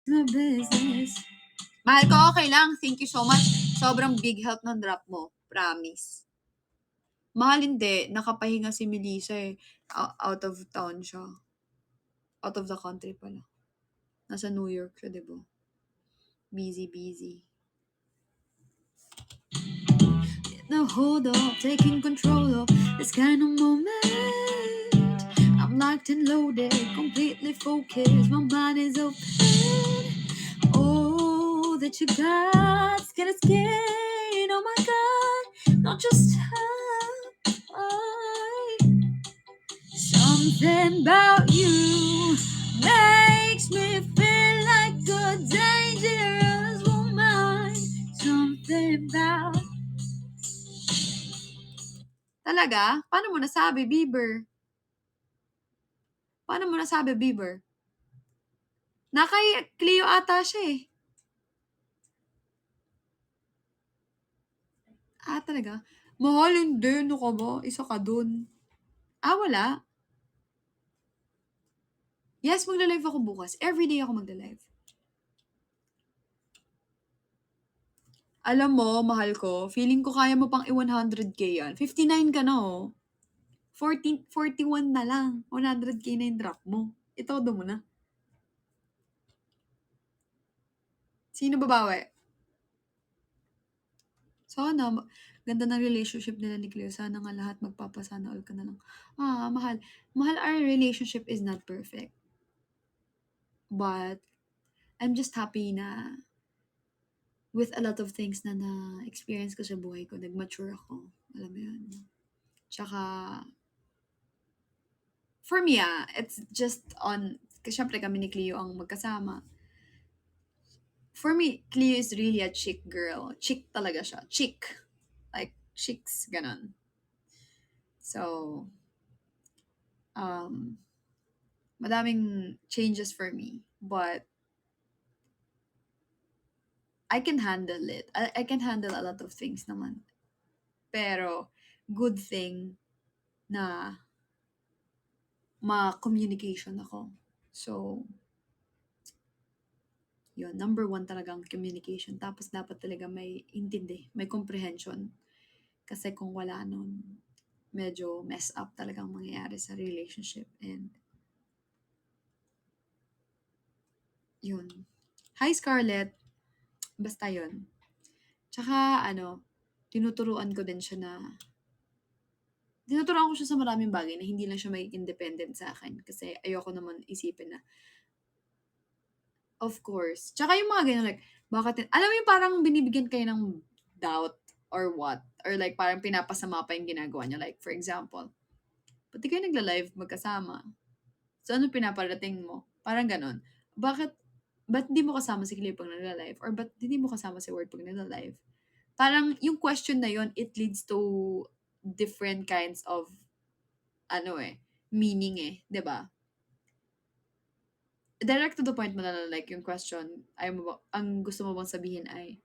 The business. Mahal ko, okay lang. Thank you so much. Sobrang big help ng drop mo. Promise. Mahal hindi. Nakapahinga si Melissa eh. Out of town siya. Out of the country pala. Nasa New York siya, diba? Busy, busy. The hold up, taking control of this kind of moment. I'm locked and loaded, completely focused. My mind is open. Oh, that you got skin to skin. Oh my God, not just something about you makes me feel like a dangerous woman. Something about. Talaga? Paano mo nasabi, Bieber? Paano mo nasabi, Bieber? Nakay Cleo ata siya eh. Talaga? Mahal hindi. Ano ka ba? Isa ka dun. Wala. Yes, magla-live ako bukas. Everyday ako magla-live. Alam mo, mahal ko, feeling ko kaya mo pang i-100K yan. 59 ka na oh. 41 na lang. 100K na yung drop mo. Itodo mo na. Sino babawi? Sana. Ganda ng relationship nila ni Cleo. Sana nga lahat magpapasana all ka na lang. Mahal. Mahal, our relationship is not perfect. But, I'm just happy na with a lot of things na na-experience ko sa buhay ko, nag-mature ako. Alam mo yun. Tsaka, for me it's just on, kasi syempre kami ni Cleo ang magkasama. For me, Cleo is really a chick girl. Chick talaga siya. Chick. Like, chicks, ganon. So, madaming changes for me. But, I can handle it. I can handle a lot of things naman. Pero, good thing na ma-communication ako. So, yun, number one talagang communication. Tapos dapat talaga may intindi, may comprehension. Kasi kung wala nun, medyo mess up talagang mangyayari sa relationship. And, yun. Hi, Scarlett. Basta yun. Tsaka, tinuturuan ko din siya na, tinuturuan ko siya sa maraming bagay na hindi lang siya maging independent sa akin. Kasi ayoko naman isipin na, of course. Tsaka yung mga ganyan, like, bakit, alam mo yung parang binibigyan kayo ng doubt or what? Or like, parang pinapasama pa yung ginagawa niya. Like, for example, pati kayo nagla-live magkasama. So, ano pinaparating mo? Parang ganon. Ba't di mo kasama si Clay pag nagla-live? Or ba't hindi mo kasama si Word pag nagla-live? Parang yung question na yon, it leads to different kinds of, meaning 'di ba? Direct to the point mo na like yung question, ayaw mo ba, ang gusto mo bang sabihin ay,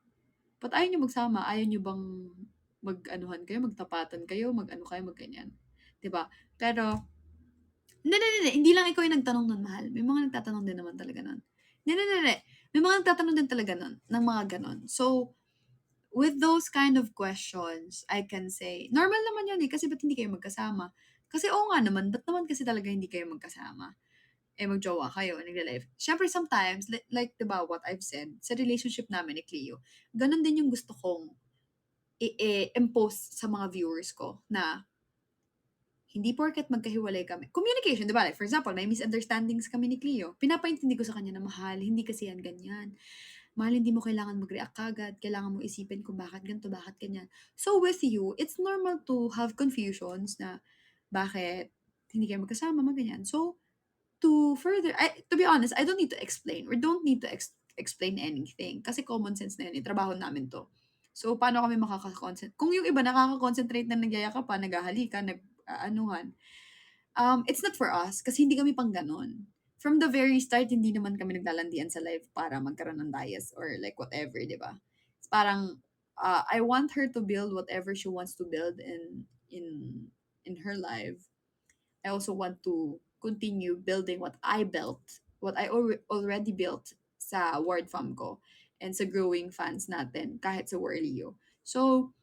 ba't ayaw niyo magsama? Ayaw niyo bang mag-anuhan kayo, magtapatan kayo, mag-ano kayo, mag-ganyan? 'Di ba? Pero, hindi lang ikaw yung nagtanong nun, mahal. May mga nagtatanong din naman talaga nun. Hindi. May mga nagtatanong din talaga nun, ng mga ganon. So, with those kind of questions, I can say, normal naman yun eh, kasi ba't hindi kayo magkasama? Kasi oo nga naman, ba't naman kasi talaga hindi kayo magkasama? Magjowa kayo, nagle-live. Siyempre sometimes, like, 'di ba, what I've said, sa relationship namin ni Cleo, ganun din yung gusto kong i-impose sa mga viewers ko na hindi porket magkahiwalay kami. Communication, 'di ba? Like, for example, may misunderstandings kami ni Cleo. Pinapaintindi ko sa kanya na, mahal, hindi kasi yan ganyan. Mahal, hindi mo kailangan mag-react kagad. Kailangan mo isipin kung bakit ganito, bakit ganyan. So with you, it's normal to have confusions na bakit hindi kayo magkasama, mga ganyan. So, to be honest, I don't need to explain or don't need to explain anything. Kasi common sense na yun, trabaho namin to. So, paano kami makaka-concentrate? Kung yung iba nakaka-concentrate na nagyayakapan, naghahalikan, nag-aanuhan, it's not for us kasi hindi kami pang ganon. From the very start, hindi naman kami naglalandian sa live para magkaroon ng bias or like whatever, di ba? It's parang, I want her to build whatever she wants to build in her life. I also want to continue building what I built, what I already built sa word fam ko and sa growing fans natin kahit sa Warleo. So,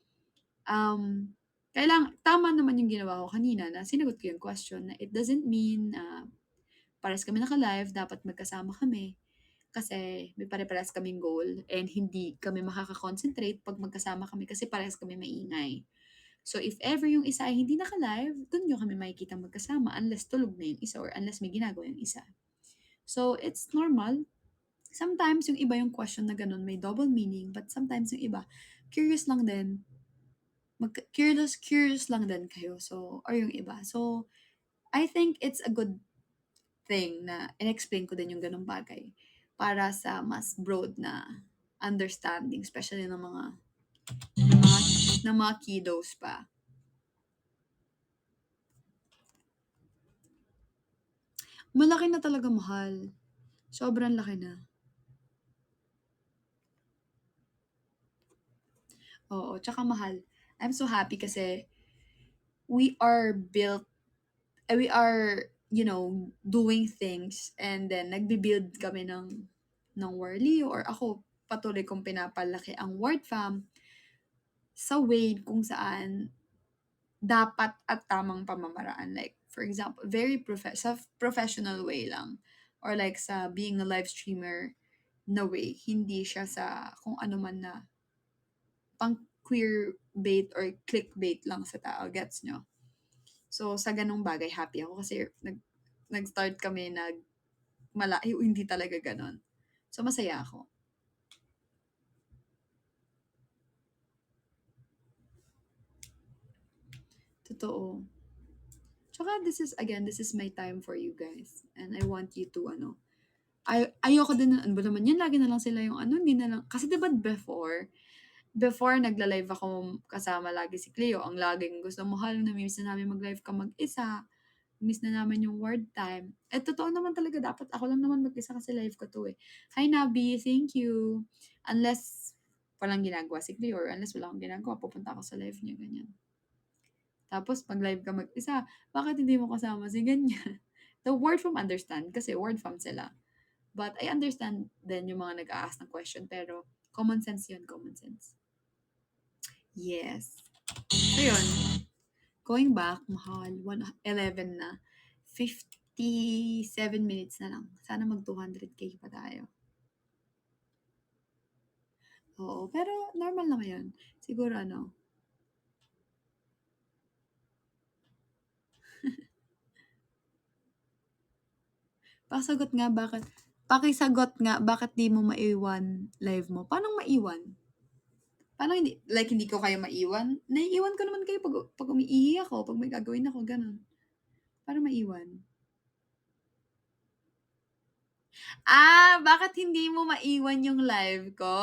um, tama naman yung ginawa ko kanina na sinagot ko yung question na it doesn't mean pares kami naka-live, dapat magkasama kami. Kasi may pare-parehas kaming goal and hindi kami makaka-concentrate 'pag magkasama kami kasi parehas kami maingay. So, if ever yung isa ay hindi naka-live, dun niyo kami makikitang magkasama unless tulog na yung isa or unless may ginagawa yung isa. So, it's normal. Sometimes yung iba yung question na ganun may double meaning, but sometimes yung iba curious lang din. Curious lang din kayo. So, or yung iba. So, I think it's a good thing na in-explain ko din yung ganung bagay para sa mas broad na understanding, especially ng mga kiddos pa. Malaki na talaga, mahal. Sobrang laki na. Oo, tsaka mahal. I'm so happy kasi we are built, we are, doing things and then nagbi-build kami ng Warleo or ako patuloy kong pinapalaki ang Word Fam sa way kung saan dapat at tamang pamamaraan. Like, for example, sa professional way lang. Or like sa being a live streamer na way. Hindi siya sa kung ano man na pang queer bait or clickbait lang sa tao. Gets nyo? So, sa ganong bagay, happy ako kasi nag-start kami hindi talaga ganon. So, masaya ako. Totoo. Tsaka this is my time for you guys. And I want you to, ayoko din na, ano ba naman yan, lagi na lang sila yung hindi na lang. Kasi diba before nagla-live ako kasama lagi si Cleo, ang laging gusto mo, na-miss na namin mag-live ka mag-isa. Miss na namin yung word time. Eh, totoo naman talaga, dapat ako lang naman mag-isa kasi live ko to eh. Hi, Nabi, thank you. Unless walang ginagawa si Cleo or unless wala akong ginagawa, pupunta ako sa live niya, ganyan. Tapos, pag live ka mag-isa, bakit hindi mo kasama si ganyan? The word from understand, kasi word from sila. But I understand din yung mga nag-a-ask ng question, pero common sense yun, common sense. Yes. So yun, going back, mahal, 11 na. 57 minutes na lang. Sana mag 200K pa tayo. Oo, pero normal naman yun. Siguro pakisagot nga, bakit di mo maiwan live mo? Paano maiwan? Paano hindi, like hindi ko kayo maiwan? Naiiwan ko naman kayo pag umiihi ako, pag may gagawin ako, ganun. Paano maiwan? Bakit hindi mo maiwan yung live ko?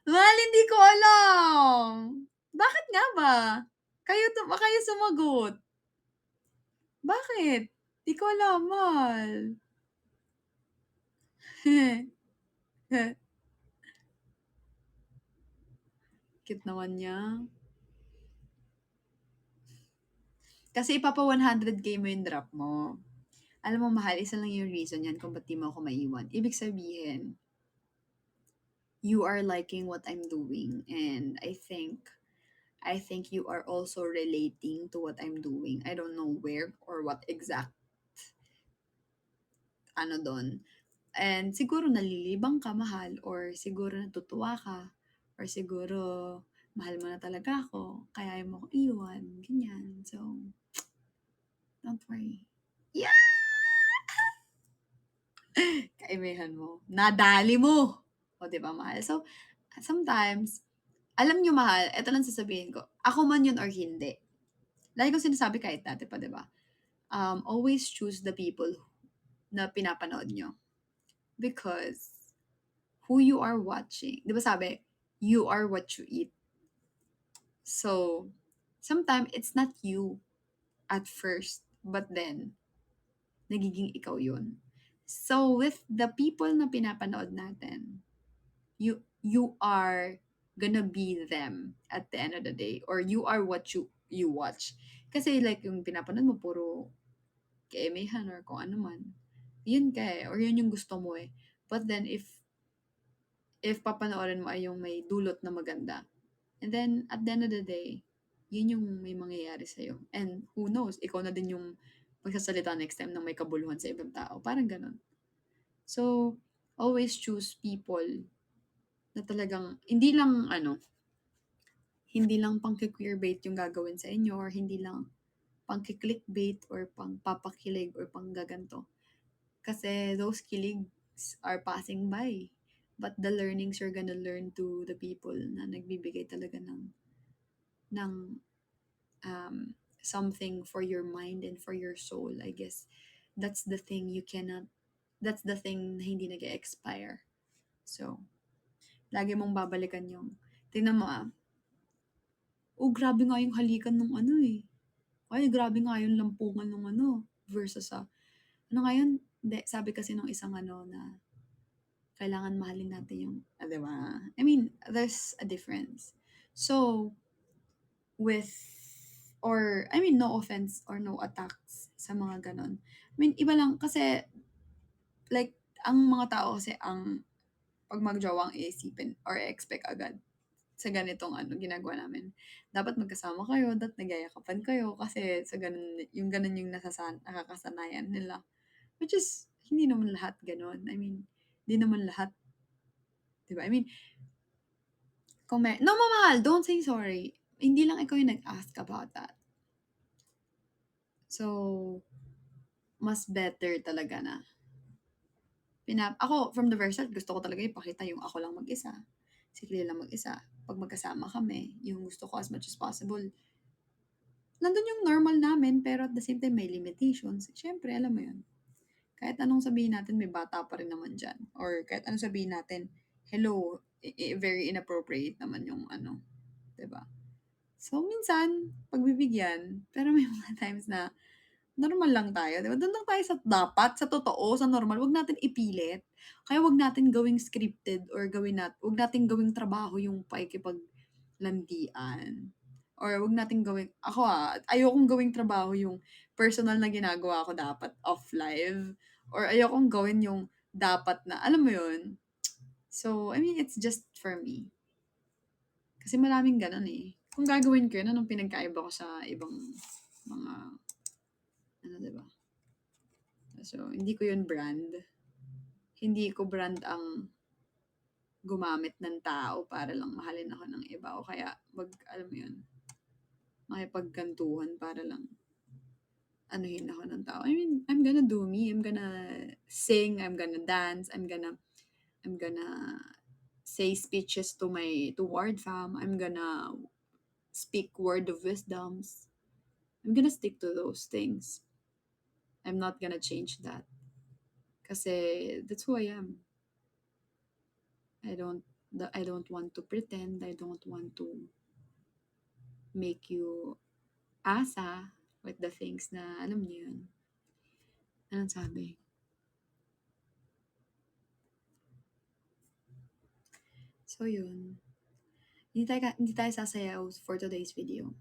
Mahal, hindi ko alam. Bakit nga ba? Kayo sumagot. Bakit? Di ko alam, mahal. Cute naman niya. Kasi ipapa 100K mo yung drop mo. Alam mo, mahal, isa lang yung reason yan kung ba't di mo ako maiwan. Ibig sabihin, you are liking what I'm doing. And I think you are also relating to what I'm doing. I don't know where or what exact doon. And siguro nalilibang ka, mahal, or siguro natutuwa ka, or siguro mahal mo na talaga ako, kaya ayaw mo ko iwan, ganyan. So, don't worry. Yeah! Kaibigan mo. Nadali mo! O, di ba, mahal? So, sometimes, alam nyo, mahal, eto lang sasabihin ko, ako man yun or hindi. Lagi ko sinasabi kahit dati pa, di ba? Always choose the people na pinapanood nyo. Because who you are watching, di ba sabi, you are what you eat. So, sometimes it's not you at first, but then, nagiging ikaw yun. So, with the people na pinapanood natin, you are gonna be them at the end of the day, or you are what you watch. Kasi like yung pinapanood mo, puro keemehan or kung ano man. yun ka eh, or yun yung gusto mo eh. But then, if papanoorin mo ay yung may dulot na maganda, and then, at the end of the day, yun yung may mangyayari sa'yo. And who knows, ikaw na din yung magsasalita next time ng may kabuluhan sa ibang tao. Parang ganun. So, always choose people na talagang, hindi lang pang-queerbait yung gagawin sa inyo, or hindi lang pang-clickbait, or pang-papakilig, or pang-gaganto. Kasi those kiligs are passing by. But the learnings you're gonna learn to the people na nagbibigay talaga ng something for your mind and for your soul, I guess. That's the thing that's the thing na hindi nag expire. So, lagi mong babalikan yung, tingnan mo oh, grabe nga yung halikan nung ano eh. Ay, grabe nga yung lampungan nung ano. Versus ano nga yun? Hindi, sabi kasi nung isang na kailangan mahalin natin yung, di ba? I mean, there's a difference. So, with, I mean, no offense or no attacks sa mga ganon. I mean, iba lang, kasi, like, ang mga tao kasi pag magjowa ang iisipin or expect agad sa ganitong ginagawa namin. Dapat magkasama kayo, dapat nagyayakapan kayo, kasi sa ganun, yung ganun yung nakakasanayan nila. Which is, hindi naman lahat ganon. I mean, hindi naman lahat, di ba? I mean, no, mamahal, don't say sorry. Hindi lang ikaw yung nag-ask about that. So, mas better talaga na. Ako, from the very start, gusto ko talaga ipakita yung ako lang mag-isa. Si Clea lang mag-isa. Pag magkasama kami, yung gusto ko as much as possible, nandun yung normal namin, pero at the same time, may limitations. Siyempre, alam mo yun. Kahit anong sabihin natin, may bata pa rin naman dyan. Or kahit anong sabihin natin, hello, very inappropriate naman yung diba? So, minsan, pagbibigyan, pero may mga times na normal lang tayo, di ba? Doon lang tayo sa dapat, sa totoo, sa normal. Wag natin ipilit. Kaya wag natin gawing scripted, or wag natin gawing trabaho yung pakikipaglandian. Or wag natin gawing, ayokong gawing trabaho yung personal na ginagawa ko dapat off live. Or ayokong gawin yung dapat na, alam mo yun? So, I mean, it's just for me. Kasi maraming ganun eh. Kung gagawin ko yun, anong pinagkaiba ko sa ibang mga, diba? So, hindi ko yun brand. Hindi ko brand ang gumamit ng tao para lang mahalin ako ng iba. O kaya, alam mo yun, makipagkantuhan para lang anuhin ako ng tao. I mean, I'm gonna do me. I'm gonna sing. I'm gonna dance. I'm gonna say speeches to ward fam. I'm gonna speak word of wisdoms. I'm gonna stick to those things. I'm not gonna change that. Kasi that's who I am. I don't want to pretend. I don't want to make you asa with the things na alam niyo yun. Anong sabi? So yun. Hindi tayo sasayaw for today's video.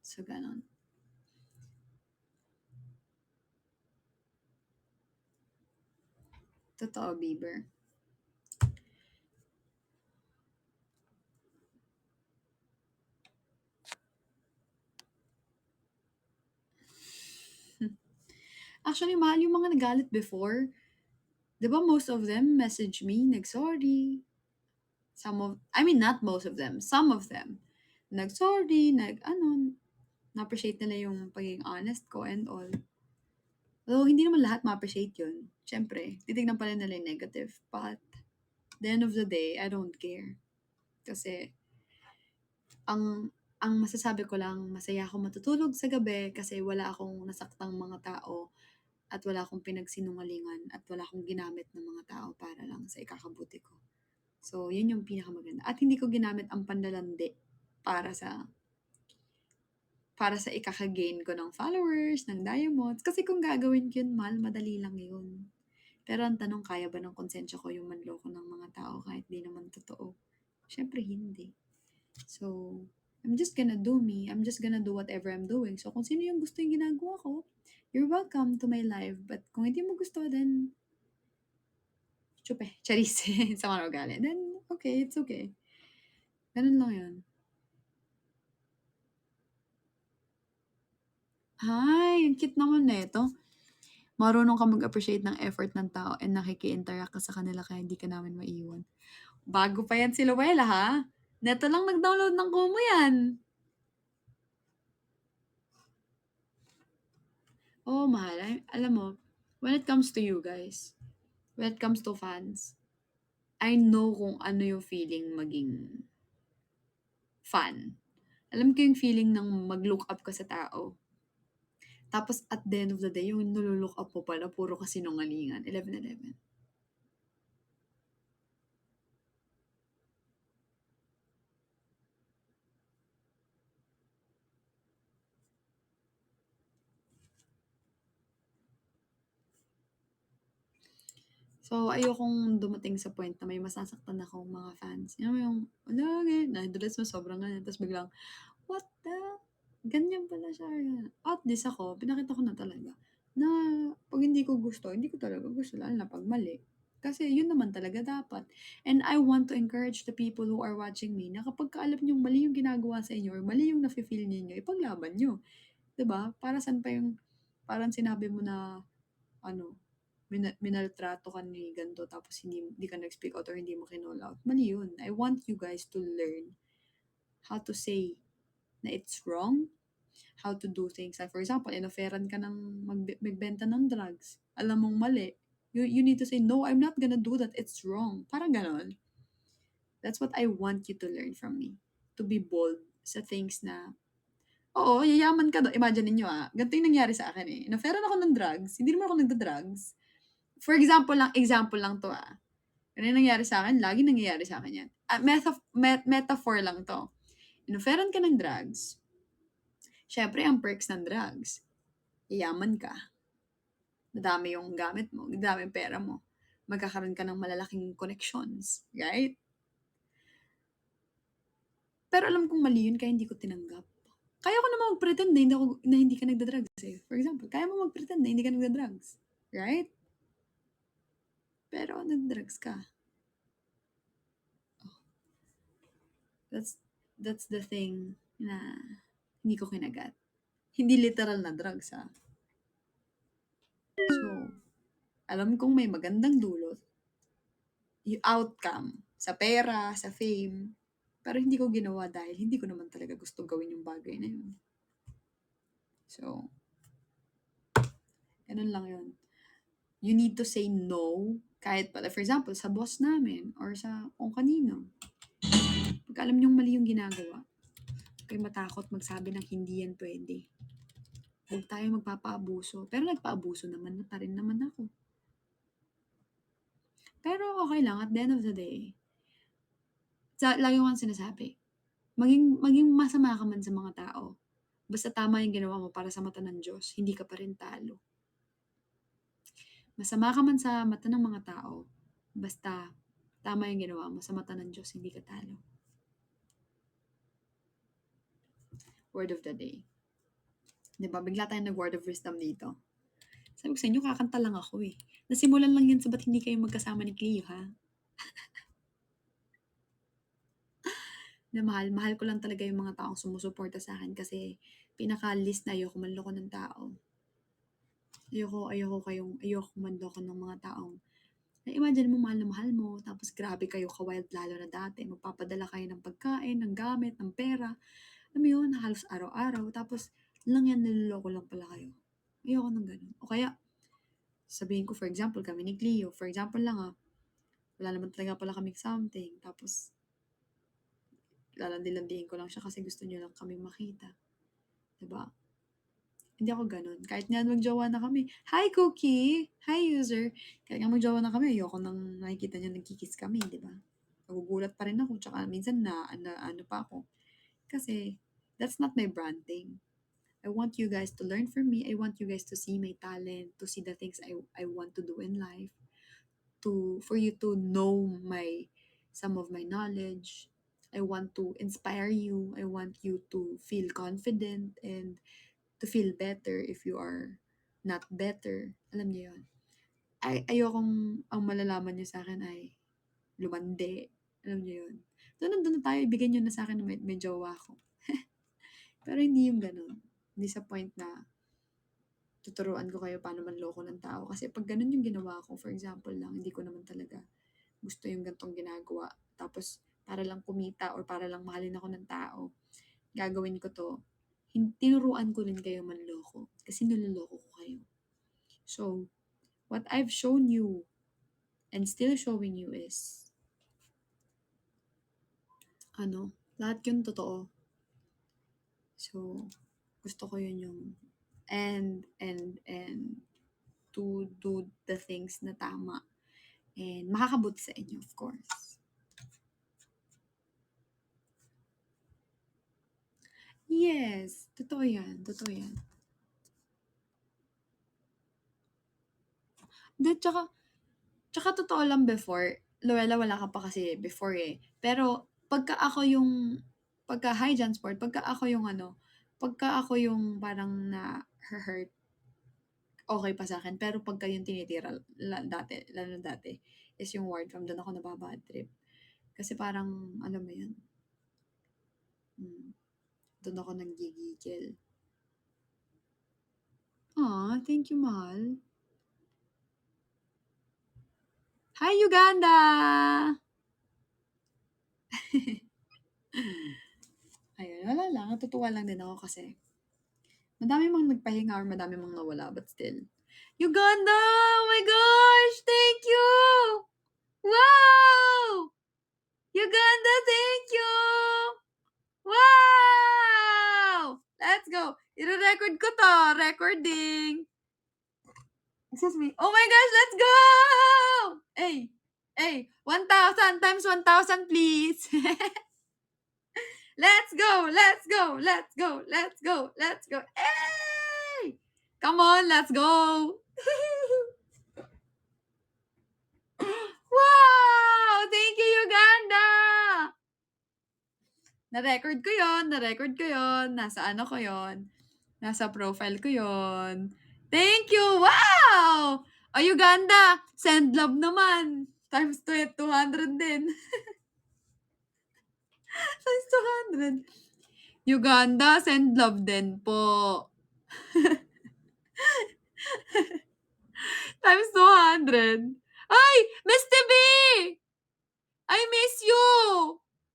So ganon. Totoo, Bieber. Actually, mahal yung mga nagalit before. Diba most of them message me, nag-sorry. I mean, not most of them, some of them. Nag-sorry, na-appreciate nila yung pagiging honest ko and all. Though, hindi naman lahat ma-appreciate yun. Siyempre, titignan pa rin nila yung negative. But, the end of the day, I don't care. Kasi, ang masasabi ko lang, masaya ako matutulog sa gabi kasi wala akong nasaktang mga tao at wala akong pinagsinungalingan at wala akong ginamit ng mga tao para lang sa ikakabuti ko. So, yun yung pinakamaganda. At hindi ko ginamit ang pandalandi para sa ikaka-gain ko ng followers, ng diamonds. Kasi kung gagawin ko yun, madali lang yun. Pero ang tanong, kaya ba ng konsensya ko yung manloko ng mga tao kahit di naman totoo? Siyempre, hindi. So, I'm just gonna do me. I'm just gonna do whatever I'm doing. So, kung sino yung gusto yung ginagawa ko, you're welcome to my life. But kung hindi mo gusto, then chupe, charis, sama na ugali. Then, okay, it's okay. Ganun lang yun. Hi, ang cute naman neto. Marunong ka mag-appreciate ng effort ng tao and nakiki-interact ka sa kanila kaya hindi ka namin maiwan. Bago pa yan si Luella, ha? Neto lang nag-download ng Kumu yan. Oo, mahal. Alam mo, when it comes to you guys, when it comes to fans, I know kung ano yung feeling maging fan. Alam ko yung feeling ng mag-look up ka sa tao. Tapos at the end of the day, yung nilo-look up mo pala, puro kasinungalingan. 11-11. So, ayokong dumating sa point na may masasaktan akong mga fans. Alam mo yung, wala, ganyan, nadulas mo, sobrang ganyan. Tapos biglang, what the? Ganyan pala siya. At least ako, pinakita ko na talaga na pag hindi ko gusto, hindi ko talaga gusto, lalo na pag mali. Kasi yun naman talaga dapat. And I want to encourage the people who are watching me na kapag alam nyo mali yung ginagawa sa inyo or mali yung nafe-feel ninyo, ipaglaban nyo. 'Di ba? Para saan pa yung, parang sinabi mo na, ano, minaltrato ka ni ganito tapos hindi ka nag-speak out or hindi mo kinall out. Mali yun. I want you guys to learn how to say na it's wrong, how to do things. Like for example, inoferan ka ng magbenta ng drugs. Alam mong mali. You need to say, no, I'm not gonna do that. It's wrong. Parang ganon. That's what I want you to learn from me. To be bold sa things na, oo, yayaman ka do. Imagine niyo ganito yung nangyari sa akin eh. Inoferan ako ng drugs. Hindi naman ako nagda-drugs. For example lang to Ano yung nangyari sa akin? Lagi nangyayari sa akin yan. Metaphor lang to. Inoferan ka ng drugs. Syempre, ang perks ng drugs, yayaman ka. Nadami yung gamit mo, nadami yung pera mo. Magkakaroon ka ng malalaking connections, right? Pero alam kong mali yun kaya hindi ko tinanggap. Kaya ko naman mag-pretend na hindi ka nagda-drugs eh. For example, kaya mo mag-pretend na hindi ka nagda-drugs. Right? Pero nagda-drugs ka. That's that's the thing na hindi ko kinagat. Hindi literal na drugs So, alam kong may magandang dulot, yung outcome, sa pera, sa fame, pero hindi ko ginawa dahil hindi ko naman talaga gusto gawin yung bagay na yun. So, ganun lang yun. You need to say no, kahit pala, for example, sa boss namin, or sa kung kanino. Pag alam niyong mali yung ginagawa, kayo matakot magsabi ng hindi yan pwede. Huwag tayo magpapaabuso. Pero nagpaabuso naman na pa rin naman ako. Pero okay lang, at the end of the day, lagi ko nga sinasabi, maging masama ka man sa mga tao, basta tama yung ginawa mo para sa mata ng Diyos, hindi ka pa rin talo. Masama ka man sa mata ng mga tao, basta tama yung ginawa mo sa mata ng Diyos, hindi ka talo. Word of the day. 'Di ba? Bigla tayong nag-word of wisdom dito. Sabi ko sa inyo, kakanta lang ako eh. Nasimulan lang yan sa ba't hindi kayo magkasama ni Cleo, ha? Na mahal ko lang talaga yung mga taong sumusuporta sa akin kasi pinaka-list na ayoko manloko ng tao. Ayoko manloko ng mga taong imagine mo mahal na mahal mo, tapos grabe kayo ka-wild lalo na dati. Magpapadala kayo ng pagkain, ng gamit, ng pera. Alam mo yun, halos araw-araw. Tapos, lang yan, niloloko lang pala kayo. Ayoko ng ganun. O kaya, sabihin ko, for example, kami ni Cleo. For example lang wala naman talaga pala kaming something. Tapos, lalandi-landiin ko lang siya kasi gusto niyo lang kami makita. Diba? Hindi ako ganun. Kahit nga magjowa na kami, "Hi, Cookie! Hi, user!" Kahit nga magjowa na kami, ayoko nang nakikita niya nagki-kiss kami, di ba? Nagugulat pa rin ako, tsaka minsan ano pa ako. Kasi, that's not my branding. I want you guys to learn from me. I want you guys to see my talent, to see the things I want to do in life, for you to know some of my knowledge. I want to inspire you. I want you to feel confident and to feel better if you are not better. Alam niyo yun? Ayokong ang malalaman niyo sa akin ay lumandi. Alam niyo yun? Nandun na tayo, ibigay niyo na sa akin na may jowa ako. Pero hindi yung ganun. Hindi sa point na tuturuan ko kayo paano manloko ng tao. Kasi pag ganun yung ginawa ko, for example lang, hindi ko naman talaga gusto yung gantong ginagawa. Tapos, para lang kumita or para lang mahalin ako ng tao, gagawin ko to. Tinuruan ko rin kayo manloko. Kasi niloloko ko kayo. So, what I've shown you and still showing you is, lahat yun totoo. So, gusto ko yun yung and to do the things na tama. And makakabuti sa inyo, of course. Yes, totoo yan, totoo yan. Hindi, tsaka totoo lang before, Luella, wala ka pa kasi before eh. Pero, hi Jansport, pagka ako yung parang na-hurt, okay pa sa akin. Pero pagka yung tinitira, lalo na dati, is yung ward from, doon ako nababad trip. Kasi parang, alam mo yun, doon ako nanggigigil. Thank you, mahal. Hi, Uganda! Ayun, wala lang. Natutuwa lang din ako kasi madami mang nagpahinga or madami mang nawala, but still. Uganda! Oh my gosh! Thank you! Wow! Uganda, thank you! Wow! Let's go! I-record ko to. Recording. Excuse me. Oh my gosh, let's go! Hey, 1,000 times 1,000, please. Let's go! Let's go! Let's go! Let's go! Let's go! Hey! Come on, let's go! Wow! Thank you, Uganda! Na-record ko yon. Nasa ano ko yon. Nasa profile ko yon. Thank you! Wow! O, Uganda, send love naman. Times 200 din. Times 200. Uganda, send love din po. Times 200. Ay! Mr. B! I miss you!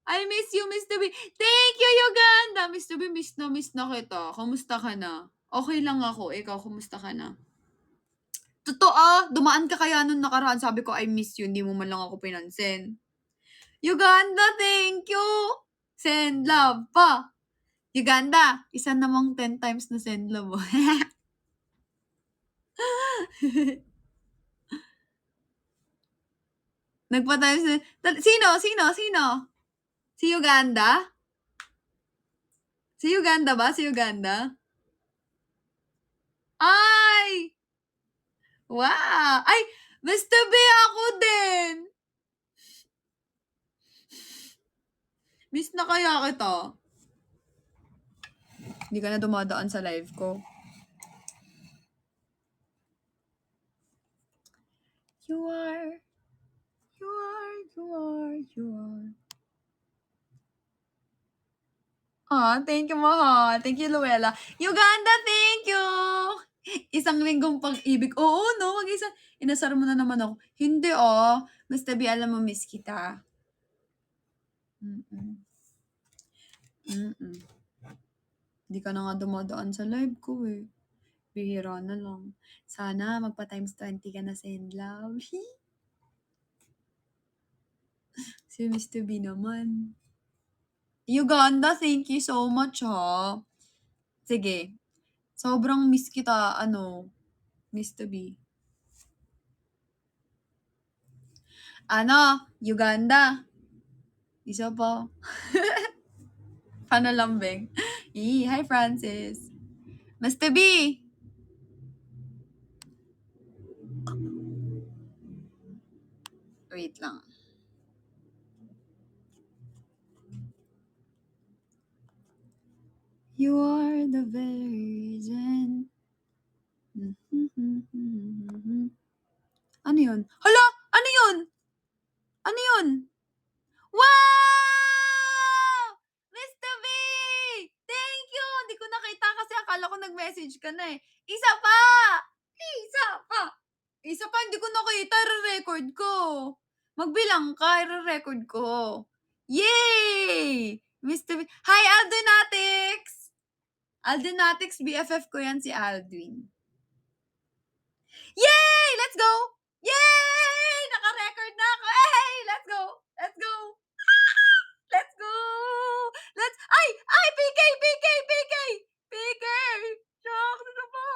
I miss you, Mr. B. Thank you, Uganda! Mr. B, miss na kita. Kamusta ka na? Okay lang ako. Ikaw, kamusta ka na? Totoo, dumaan ka kaya nung nakaraan. Sabi ko, I miss you. Hindi mo man lang ako pinansin. Uganda, thank you! Send love pa. Uganda, isa namang 10 times na send love mo. Nagpa-times na. Sino? Si Uganda? Si Uganda ba? Si Uganda? Ay! Wow! Ay! Mr. B, ako din! Miss na kaya kita. Hindi ka na dumadaan sa live ko. You are. Thank you, mahal. Thank you, Luella. Uganda, thank you! Isang linggong pag-ibig. Oo, no? Inasar mo na naman ako. Hindi, Mr. B, alam mo, miss kita. Hindi ka na nga dumadaan sa live ko, eh. Bihira na lang. Sana magpa-times 20 ka na, send love. Si Mr. B naman. Uganda, thank you so much, ha. Sige. Sobrang miss kita, Mr. B. Uganda. Isa pa. Panalambing. Hi, Francis. Mr. B. Wait lang. You are the very reason Ano yun? Hala! Ano yun? Ano yun? Wow! Mr. V! Thank you! Hindi ko nakita kasi akala ko nag-message ka na eh. Isa pa! Isa pa! Isa pa, hindi ko nakita. I-record ko. Magbilang ka, i-record ko. Yay! Mr. V. Hi, Aldinatics! Aldinatics, BFF ko yan si Aldwin. Yay! Let's go! Yay! Naka-record na ako! Hey! Let's go! Let's go! Let's go! Ay! Ay! PK! PK! PK! PK! Shucks! Ano ba?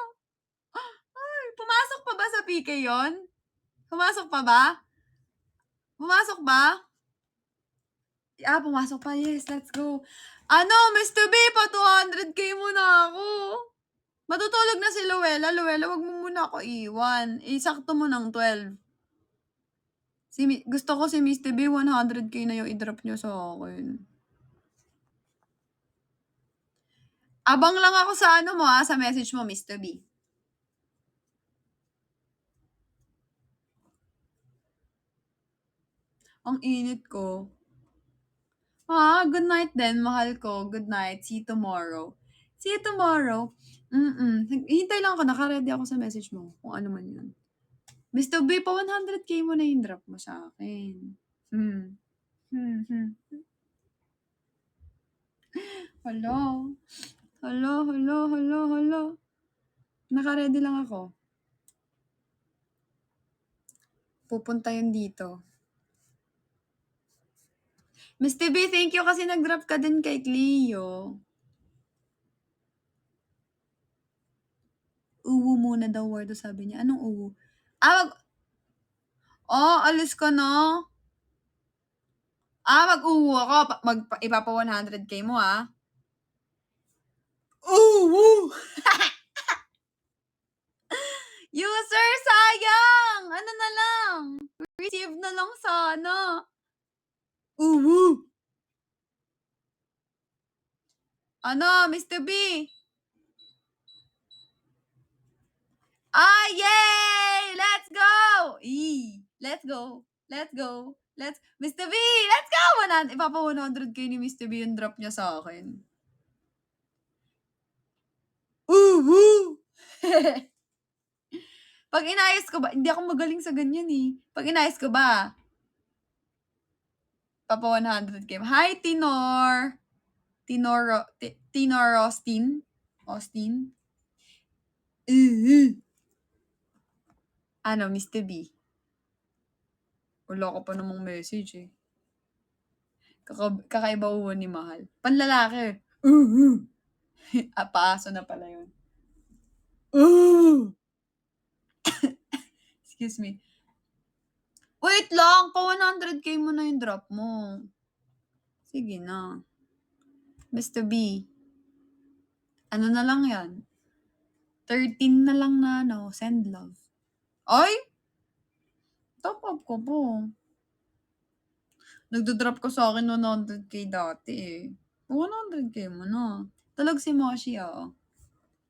Ay! Pumasok pa ba sa PK yon? Pumasok pa ba? Pumasok ba? Pumasok pa. Yes, let's go. Ano, Mr. B, pa 200k muna ako. Matutulog na si Luella. Luella, wag mo muna ako iwan. Isakto mo ng 12. Gusto ko si Mr. B, 100k na yung i-drop niyo sa akin. Abang lang ako sa ano mo sa message mo, Mr. B. Ang init ko. Good night then, mahal ko. Good night. See you tomorrow. See you tomorrow. Hintay lang ako. Naka-ready ako sa message mo. Kung ano man yun. Mr. B, pa 100k mo na yung drop mo sa akin. Hello. Hello, hello, hello, hello. Naka-ready lang ako. Pupunta yun dito. Mr. B, thank you kasi nag-drop ka din kay Cleo. Uwu muna daw, Wardo, sabi niya. Anong uwu? Alis ka na? Mag-uwu ako. Ipapa 100k mo, Uwu! User, sayang! Ano na lang? Receive na lang sana. Uwu! Ano, Mr. B? Yay! Let's go! Let's go. Let's go. Mr. B, let's go! Ipapa 100k ni Mr. B yung drop niya sa akin. Uwu! Pag inayos ko ba, hindi ako magaling sa ganyan eh. Pag inayos ko ba, papa 100k. Hi, Tinor! Tinor Austin? Austin? Ano, Mr. B? Wala ka pa namang message eh. Kakaiba uwan ni Mahal. Panlalaki. Paaso na pala yun. Excuse me. Wait lang, pa 100k mo na yung drop mo. Sige na. Mr. B. Ano na lang yan? 13 na lang na send love. Ay! Top up ko po. Nagdo-drop ko sa akin 100k dati eh. 100k mo na. Tulog si Moshi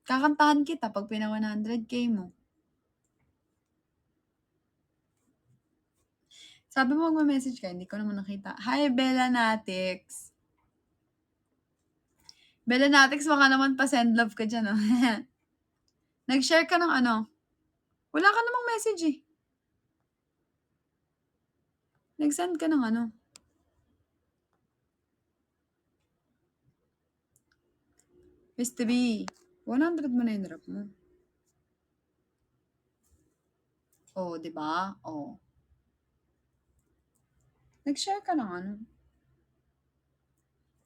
Kakantahan kita pag pina 100k mo. Sabi mo magme-message ka, hindi ko naman nakita. Hi, Bella Natix. Bella Natix, baka naman pa-send love ka dyan, Nag-share ka ng ano? Wala ka namang message eh. Nag-send ka ng ano? Mr. B, 100 mo na yung drop mo. Diba? Nag-share ka ng ano?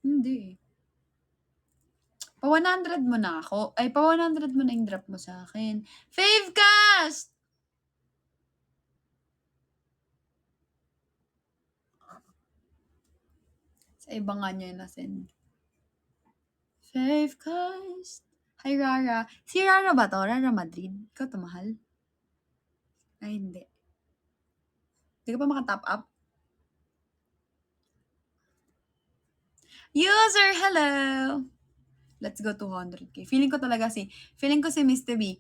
Hindi. Pa 100 mo na ako. Ay, pa 100 mo na yung drop mo sa akin. Favecast! Sa iba nga niya na-send. Favecast. Hi, Rara. Si Rara ba to? Rara Madrid? Ikaw to, mahal? Ay, hindi. Hindi ka pa maka-top up? User, hello! Let's go 200k. Feeling ko si Mr. B,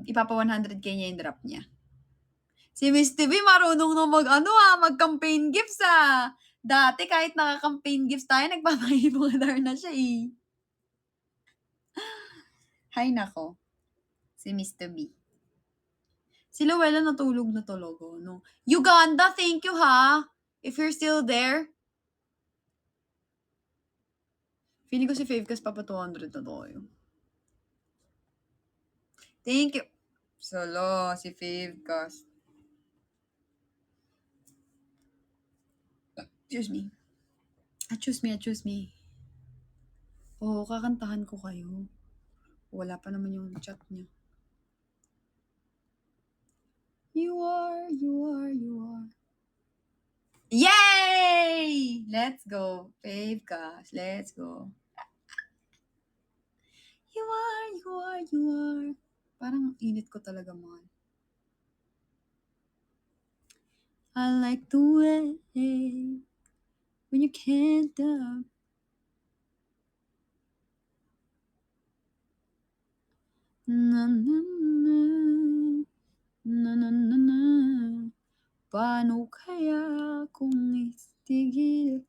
Ipapa 100K niya yung drop niya. Si Miss TV marunong na mag-campaign gifts Dati kahit naka-campaign gifts tayo, nagpapahibong na siya eh. Hay nako. Si Miss TV. Si Luella natulog na talaga, no? Uganda, thank you ha! If you're still there. Feeling ko si Favecast papa 200 na tayo. Thank you. Solo, si Favecast. Excuse me. Oo, kakantahan ko kayo. Wala pa naman yung chat niya. You are. Yay! Let's go. Favecast, let's go. You are. Parang init ko talaga, mahal. I like the way when you can't stop. Na na na na na na na. Paano kaya kung istigil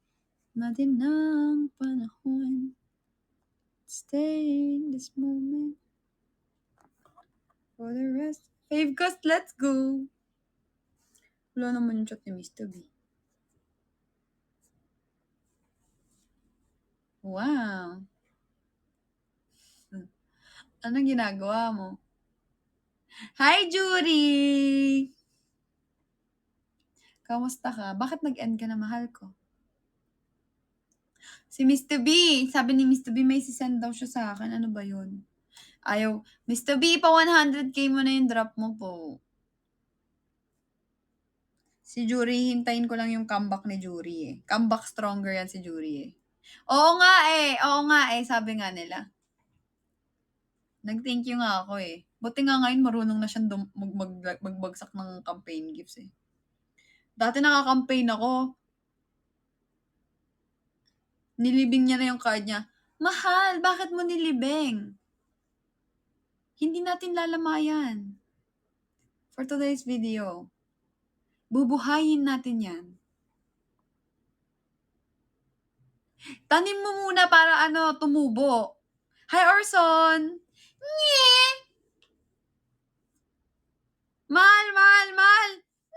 natin ang panahon? Stay in this moment for the rest. Favecast, let's go! Wala naman yung chat ni Mr. B. Wow! Anong ginagawa mo? Hi, Jury! Kamusta ka? Bakit nag-end ka na, mahal ko? Si Mr. B! Sabi ni Mr. B, may sisend daw siya sa akin. Ano ba yun? Ayaw. Mr. B, pa 100K mo na yung drop mo po. Si Jury, hintayin ko lang yung comeback ni Jury eh. Comeback stronger yan si Jury eh. Oo nga eh. Sabi nga nila. Nag-thank you nga ako eh. Buti nga ngayon marunong na siyang magbagsak ng campaign gifts eh. Dati naka-campaign ako. Nilibing niya na yung card niya. Mahal, bakit mo nilibing? Hindi natin lalamayan. For today's video. Bubuhayin natin yan. Tanim mo muna para tumubo. Hi, Orson! Nye! Mahal!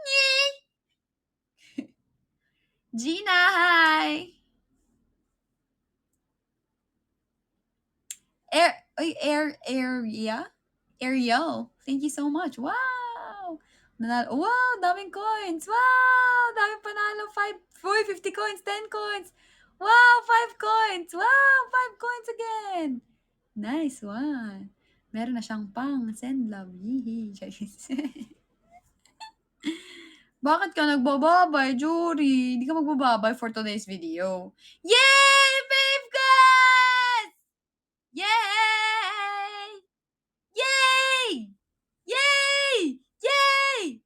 Nye! Gina, hi! Ariel, thank you so much. Wow! Wow, daming coins. Wow, daming panalo. 50 coins, 10 coins. Wow, 5 coins. Wow, 5 coins again. Nice one. Meron na siyang send love. Yee. Bakit ka nagbababay, Jury? Hindi ka magbababay for today's video. Yay! Favecast! Yay! Yay! Yay! Yay!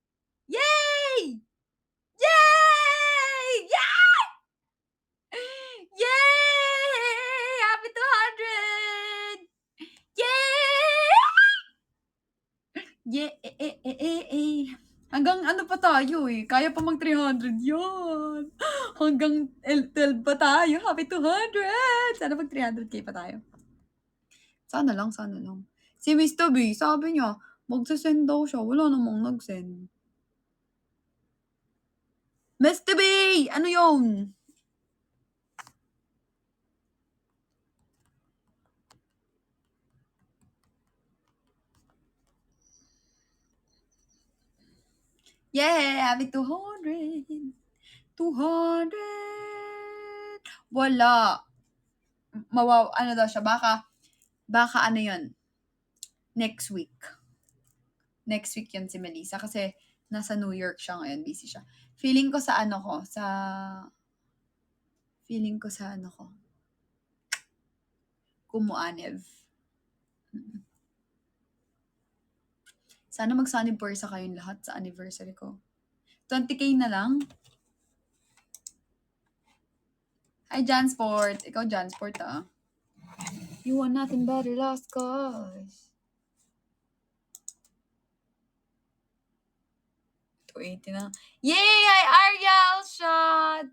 Yay! Yay! Yay! Yay! Happy 200! Yay! Yay! Hanggang pa tayo eh. Kaya pa mag 300 yun. Hanggang 12 pa tayo. Happy 200! Sana mag 300K pa tayo. Sana lang. Si Mr. B, sabi niya, magsasend daw siya. Wala namang nag-send. Mr. B! Ano yun? Yeah! Happy 200! 200! Wala. Daw siya? Baka yun? Next week. Next week yun si Melissa kasi nasa New York siya ngayon. Busy siya. Feeling ko sa Kumuanev. Sana mag-sunny bursa kayong lahat sa anniversary ko. 20K na lang. Hi, Jansport. Ikaw, Jansport, You want nothing but a lost cause. 280 na. Yay! Hi, Ariel siya!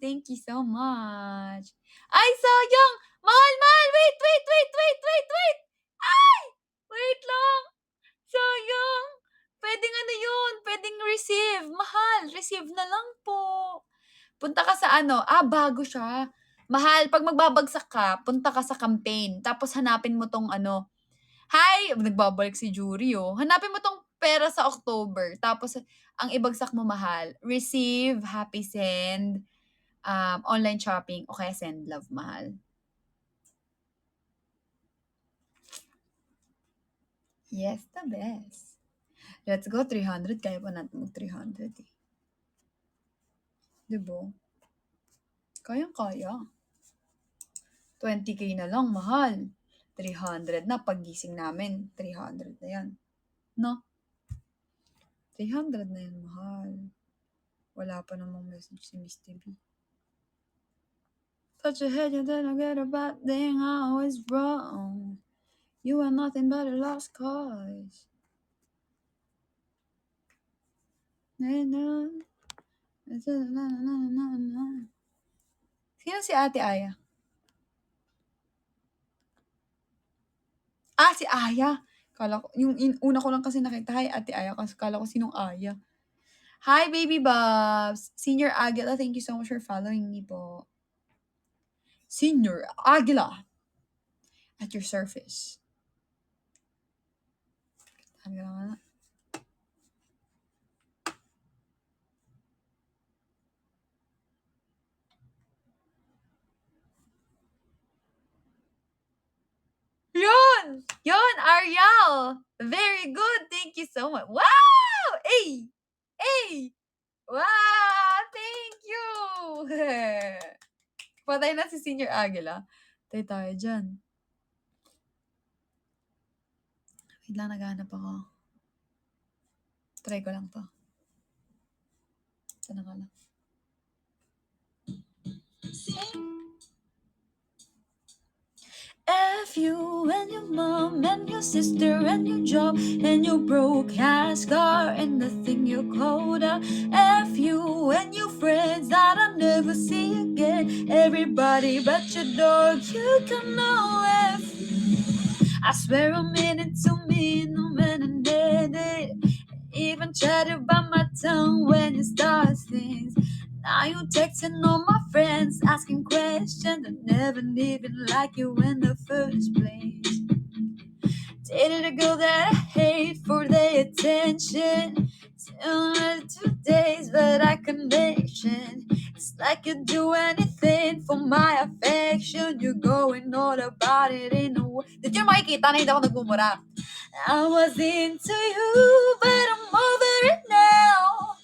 Thank you so much. Ay, sayang! Mahal, mahal! Wait, wait, wait, wait, wait, wait! Ay! Wait lang! Sayang! Pwedeng ano yun, pwedeng receive. Mahal, receive na lang po. Punta ka sa ano, bago siya. Mahal, 'pag magbabagsak ka, punta ka sa campaign, tapos hanapin mo 'tong ano, hi, nagbabalik si Juri, oh. Hanapin mo 'tong pera sa October, tapos ang ibagsak mo, mahal, receive, happy send, online shopping o kaya send love, mahal. Yes, the best. Let's go 300, kaya pa natin mag-300, eh. 'Di ba? Kayang-kaya. 20K na lang, mahal. 300 na, paggising namin, 300 na 'yan, 'no? 300 na 'yan, mahal. Wala pa namang message si Miss TV. Touch your head, you didn't get a bad thing, I was wrong. You are nothing but a lost cause. Sino si Ate Aya? Si Aya. Kala ko, yung una ko lang kasi nakita, hi Ate Aya, kasi kala ko sinong Aya. Hi, baby Bobs! Senior Aguila, thank you so much for following me po. Senior Aguila! At your service. Hanggang nga. Yun! Yun, Ariel! Very good! Thank you so much. Wow! Ay! Ay! Wow! Thank you! Patay na si Senior Aguila. Patay tayo dyan. Wait lang, naghahanap ako. Try ko lang to. Ito na nga lang. F you and your mom and your sister and your job and your broke ass car and the thing you called out. F you and your friends that I'll never see again. Everybody but your dog, you can know F. I swear I meant it to me, no man and did it. Even tried to bite my tongue when you start things. Now you texting all my friends, asking questions. I never even liked you in the first place. Dated a girl that I hate for the attention. Still another 2 days, but I can mention. It's like you'd do anything for my affection. You're going all about it in a way. Did you makikita na hindi ako nagmumura? I was into you, but I'm over it now.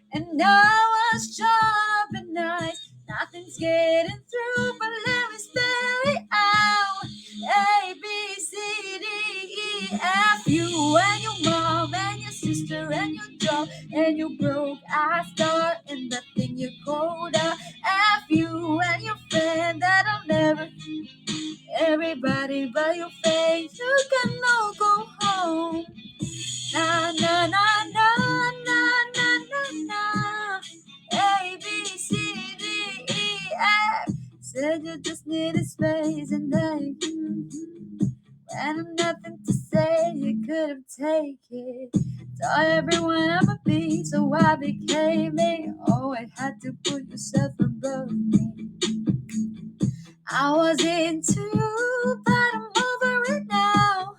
And I was shut up at night. Nothing's getting through, but let me spell it out. A, B, C, D, E, F, you and your mom and your sister and your job and your broke ass car and the thing you called out. F, you and your friend that I'll never. Everybody but your face, you can all go home. Na na na na na na na na. A B C D E F. Said you just needed space and then when nothing to say, you couldn't take it. Taught everyone I'm a beast, so I became it. Oh, I had to put yourself above me. I was into you, but I'm over it now.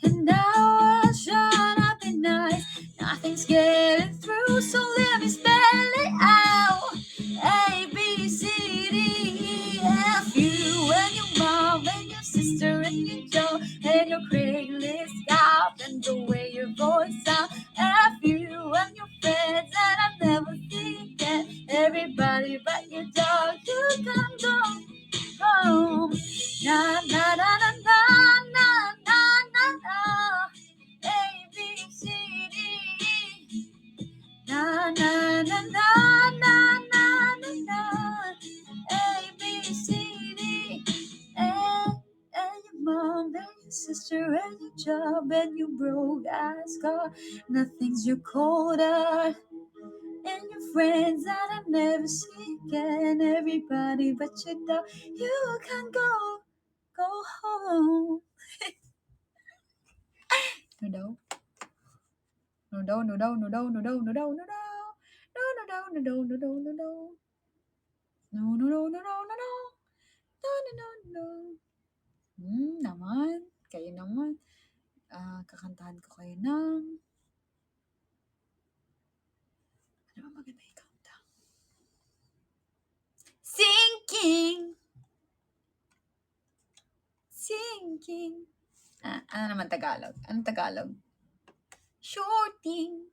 And now I shut up at night. Nothing's getting through, so let me spell it out. A, B, C, D, E, F, you and your mom and your sister and your Joe and your Craigslist scout and the way your voice sounds. F, you and your friends that I've never seen again. Everybody but your dog, you can go home. Na na na na na na na na na. A B C D E. Na na na na na na na na. A B C D. And your mom and your sister and your job and your broke ass car. Nothing's your colder. and your friends that I never see again. Everybody but you know you can go home. No daw. No daw, no daw, no daw, no daw, no daw, no daw. No, no daw, no daw, no daw, no daw. No, no daw, no daw, no daw. No, no, no, no. Naman. Kayo naman. Kakantahan ko kayo ng... Ano ba maganda ikanta? Sinking! Sinking! Ano naman Tagalog? Anong Tagalog? Shorting.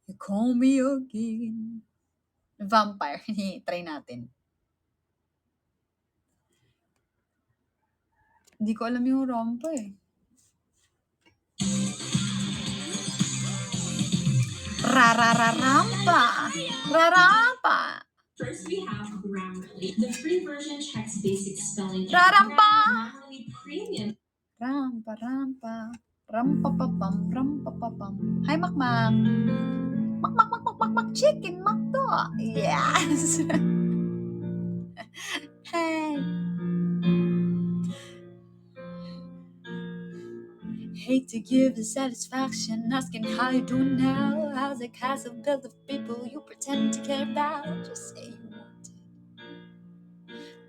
You call me again. Vampire. Try natin. Hindi ko alam yung rompa eh. Rararampa. Rarampa. First, we have Grammarly. The free version checks basic spelling. Rarampa. Grammarly Premium. Rampa, rampa. Rampapapam, rampapapam. Hi, Makmak. Mak, chicken, makdo. Yes. Hey. Hate to give the satisfaction, asking how you doing now. How's the castle built of people you pretend to care about? Just say you want it.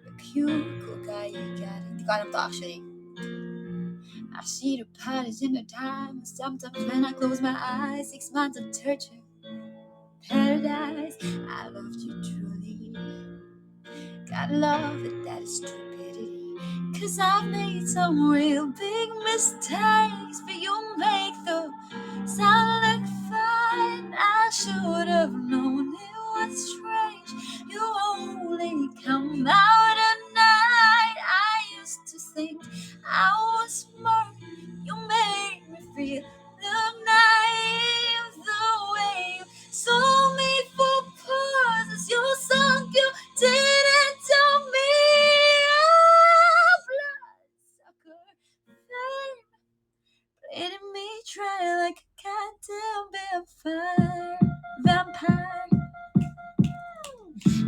The cute, cool guy you got it. Hindi ko alam to actually. I see the parties in the time. Sometimes when I close my eyes, 6 months of torture. Paradise, I loved you truly. Gotta love it, that is stupidity. 'Cause I've made some real big mistakes, but you make the sound look fine. I should have known it was strange. You only come out at night. I used to think I was smart. You made me feel look naive. The way you sold me for pauses, you sunk, you didn't tell me. Bloodsucker, fame, letting me try like a goddamn vampire.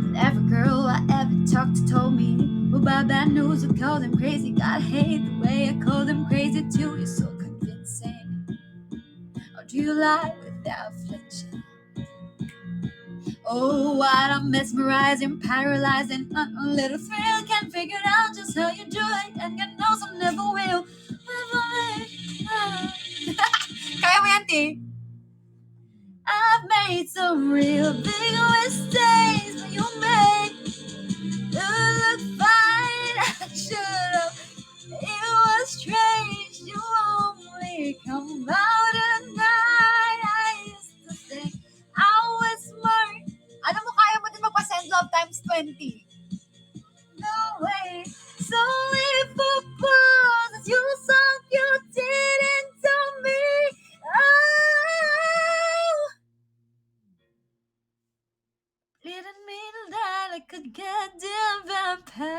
And every girl I ever talked to told me, well, by bad news, I call them crazy. God hate the way I call them crazy too. You're so convincing. Or do you lie without flinching? Oh, what a mesmerizing, paralyzing, a little thrill. Can't figure out just how you do it, and God knows I never will. Kaya mo yan, T? I've made some real big mistakes, but you made it look fine. I should've. It was strange. You only come out at night. I used to think I was smart. Alam mo, kaya mo din magpa-send love times 20. No way. So if for pauses you sunk, you didn't tell me. Oh, didn't mean that I could goddamn vampire.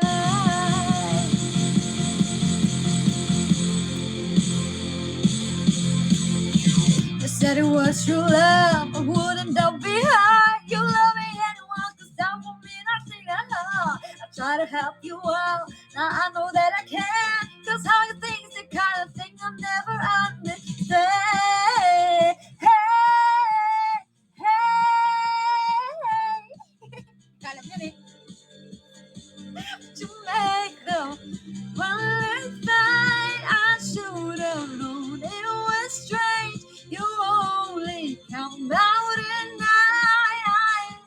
You said it was true love, but wouldn't that be hard? You love me anyone, 'cause down for me, nothing at all. I try to help you out, now I know that I can. 'Cause how you think is the kind of thing I'll never understand. Hey. Kala mo yun eh. To make the one fight, I should have known it was strange. You only come out at night.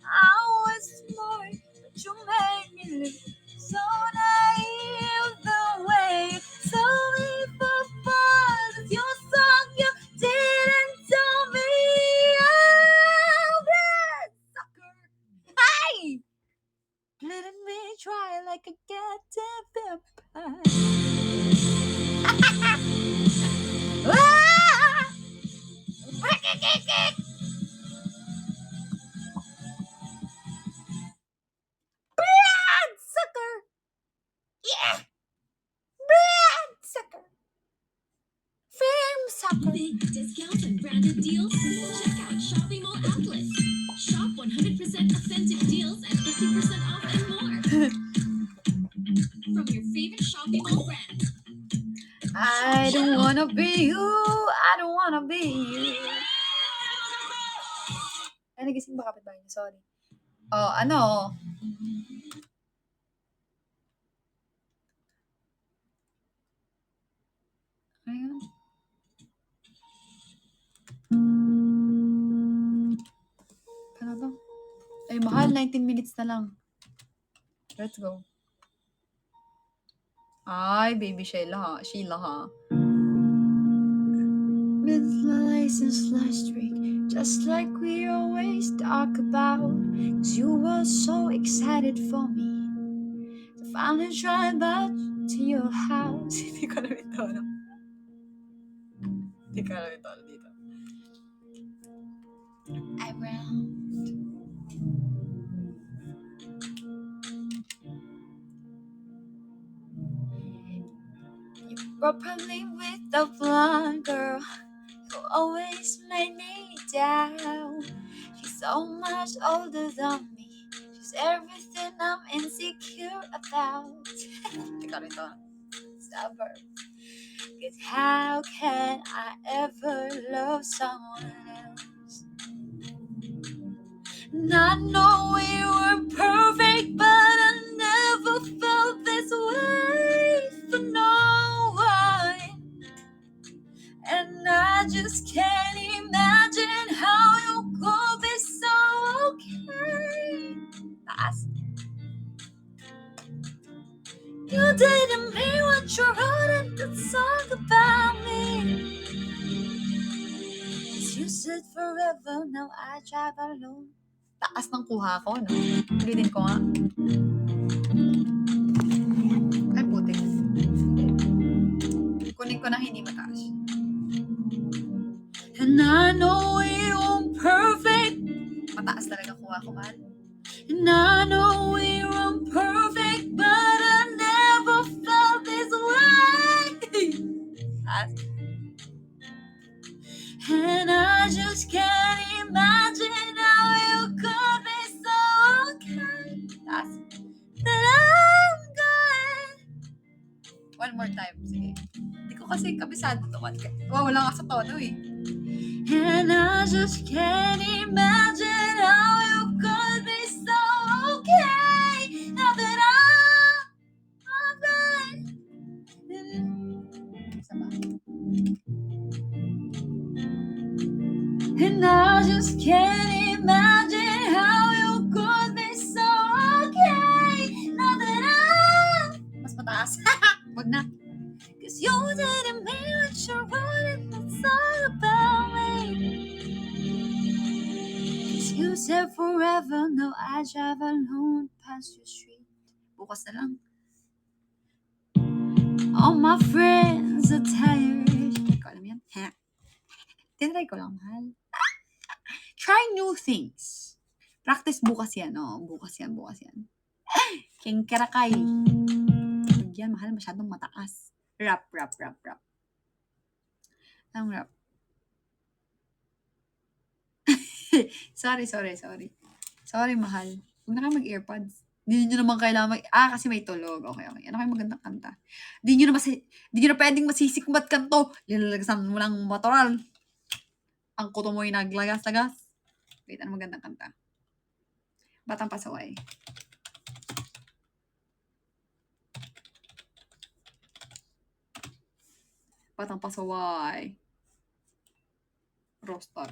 I was smart, but you made me look so naive. The way you told me for pauses, you song, you didn't tell me. Oh, bloodsucker. Hey! Letting me try like a goddamn vampire. Ah! Bloodsucker! Yeah! Bloodsucker! Fame sucker! Big discounts and branded deals. Check out Shopping Mall 100% authentic deals and 50% off and more. From your favorite Shopee Mall brand. I don't wanna be you. I don't wanna be you. Ay, nagising ba kapitbahay niyo? Sorry. Oh, ano? Ayun. Ano to? Ay, mahal. 19 minutes na lang. Let's go. Ay, baby Sheila ha. Sheila ha. With the license last week, just like we always talk about. 'Cause you were so excited for me to finally drive back to your house. Hindi ko alam ito, no? Hindi ko alam ito dito. Around. You were probably with the blonde girl who always made me down. She's so much older than me. She's everything I'm insecure about. Hindi ko alam ito. Stubborn. 'Cause how can I ever love someone else? And I know we were perfect, but I never felt this way for no one. And I just can't imagine how you could be so okay. You didn't mean what you wrote in the song about me. 'Cause you said forever, now I drive alone. Taas ng kuha ko, no? Ulitin ko nga. Ay, putik. Kunin ko na hindi mataas. And I know we weren't perfect. Mataas talaga kuha ko, man. And I know we weren't perfect, but I never felt this way. And I just can't imagine how you could be so okay. That I'm good. One more time, sige. Hindi ko kasi kabisado to. Wala nga sa tono eh. And I just can't imagine how you could be so okay. Now that I'm good. And I just can't imagine how you could be so okay. Now that mas mataas. Wag na. 'Cause you didn't mean what you wrote in the song about me. 'Cause you said forever, now I drive alone past your street. Bukas na lang. All my friends are tired. Hindi ko alam yan. Tinry ko lang, mahal. Try new things. Practice bukas yan, oh. Bukas yan. King Kirakay. Huwag yan, mahal. Masyadong mataas. Rap. Ang rap. Sorry. Sorry, mahal. Huwag na kayo mag-earpods. Hindi nyo naman kailangan kasi may tulog. Okay. Ano kayo magandang kanta? Hindi nyo na pwedeng masisikmat kanto. Lilalagsan mo lang matoral. Ang kuto mo yung naglagas-lagas. Wait, ano magandang kanta? Batang Pasaway. Batang Pasaway. Roster.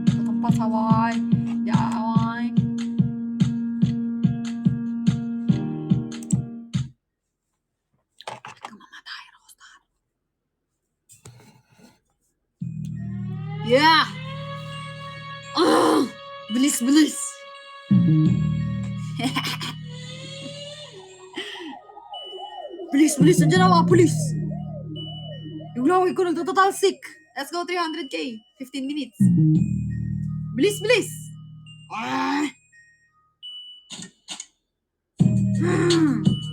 Batang Pasaway. Yaaway. Mamatay, Roster. Yeah! Bilis! Bilis! Nandiyan na mga pulis! Yung laway ko nagtotalsik! Let's go 300k! 15 minutes! Bilis!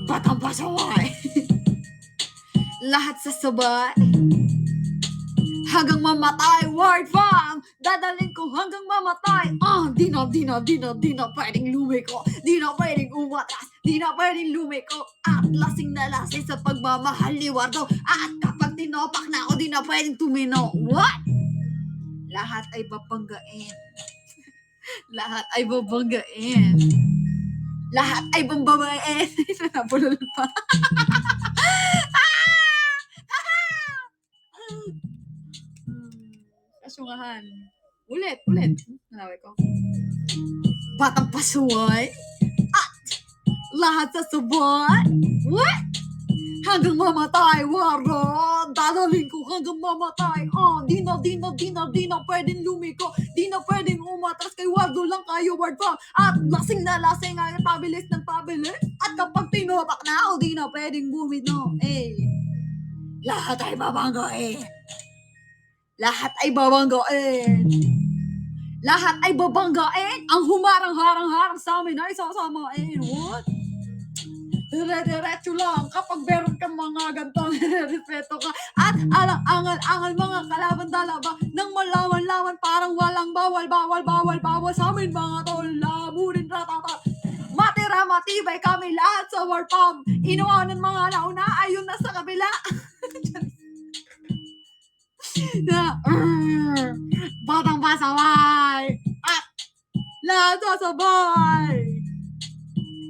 Batang Pasaway! lahat sasabay. Hanggang mamatay, word fam. Dadalhin ko hanggang mamatay. Di na pwedeng lumiko. Di na pwedeng umatras. Di na pwedeng lumiko. At lasing na lasing sa pagmamahal ni Wardo. At kapag tinopak na ako, di na pwedeng tumino. What? Lahat ay babanggain. Lahat ay babanggain. Lahat ay bambabain. Nabulol pa. Kasyungahan. Ulit. Nalaway ko. Batang pasuway. At lahat sa sabay. What? Hanggang mamatay, Wardo. Dadalhin ko hanggang mamatay. Di na pwedeng lumiko. Di na pwedeng umatras kay Wardo lang kayo, word fam. At lasing na lasing ay pabilis ng pabilis. At kapag tinopak na ako, di na pwedeng bumino. Lahat ay babanggain. Lahat ay babanggain. Lahat ay babanggain. Ang humarang-harang-harang sa amin ay sasamain. What? Dire-diretso lang kapag meron kang mga gantong respeto ka. At alang-angal-angal mga kalaban talaba nang malaman-laman parang walang bawal sa amin mga tol. Lamunin ratata. Matira matibay kami lahat sa war pump. Inuwanan mga nauna ayun na sa kabila. Na batang pasaway at lahat sasabay.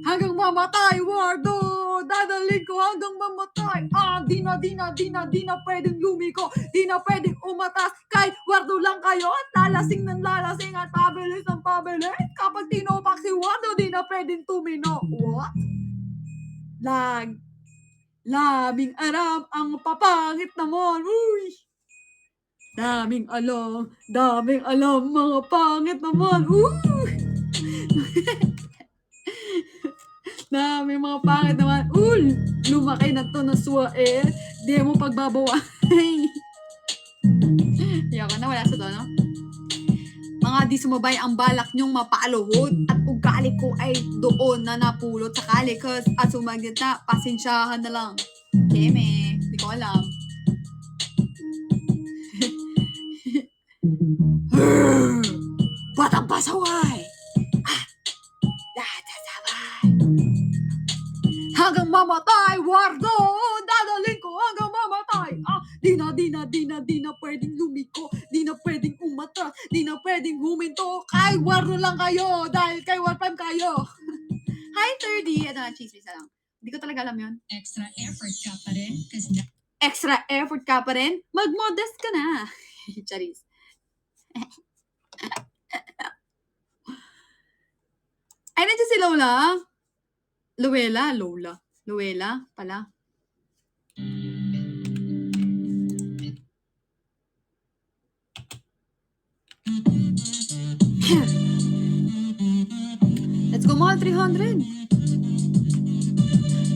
Hanggang mamatay, Wardo. Dadalhin ko hanggang mamatay. Di na pwedeng lumiko. Di na pwedeng umatas. Kahit Wardo lang kayo at lalasing ng lalasing at pabilis ng pabilis. Kapag tinopak si Wardo, di na pwedeng tumino. What? Labing aram ang papangit naman. Uy! Daming alam, mga pangit naman. Uy! May mga pangit naman. Lumaki na to na suwain. Di mo pagbabawa. Yoko na, wala sa to, no? Mga di sumabay ang balak nyong mapaaluhod at ugali ko ay doon na napulot sa kali at sumagit na, pasensyahan na lang. Keme, di ko alam. Batang pasaway! Lahat sasabay. Hanggang mamatay, Wardo! Dadalhin ko hanggang mamatay. Di na pwedeng lumiko. Di na pwedeng umatras. Di na pwedeng huminto. Kay Wardo lang kayo. Dahil kay Warpam kayo. Hi, 30. Ito na, chismis na lang. Hindi ko talaga alam yun. Extra effort ka pa rin. Extra effort ka pa rin? Mag-modest ka na. Charis. Ay, nandiyan si Lola. Luella pala. Let's go mga 300.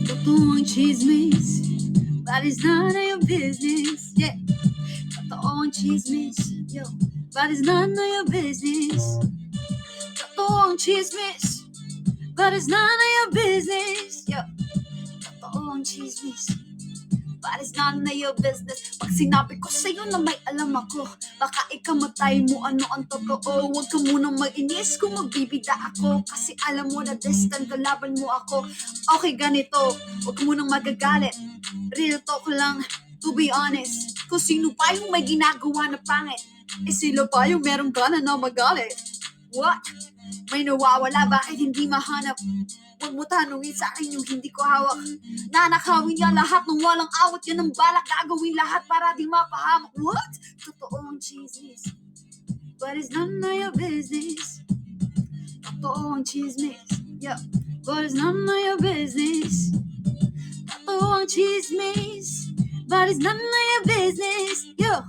Totoong chismis, but it's none of your business. Yeah. Totoong chismis, yo, but it's none of your business. Totoong chismis, but it's none of your business. Yo. Totoong chismis, but it's none of your business. Pag sinabi ko sa'yo na may alam ako, baka ikamatay mo ano ang totoo. Huwag ka munang mag-inis kung magbibida ako, kasi alam mo na distant kalaban mo ako. Okay, ganito, huwag ka munang magagalit. Real talk lang, to be honest. Kung sino pa yung may ginagawa na pangit, sila pa yung merong gana na magalit. What? May nawawala, bakit hindi mahanap? Huwag mo tanungin sa akin yung hindi ko hawak. Nanakawin niya lahat ng walang awat. Yan ang balak, gagawin lahat para di mapahamak. What? Totoong chismis, but it's none of your business. Totoong chismis, yeah, but it's none of your business. Totoong chismis, but it's none of your business. Yeah,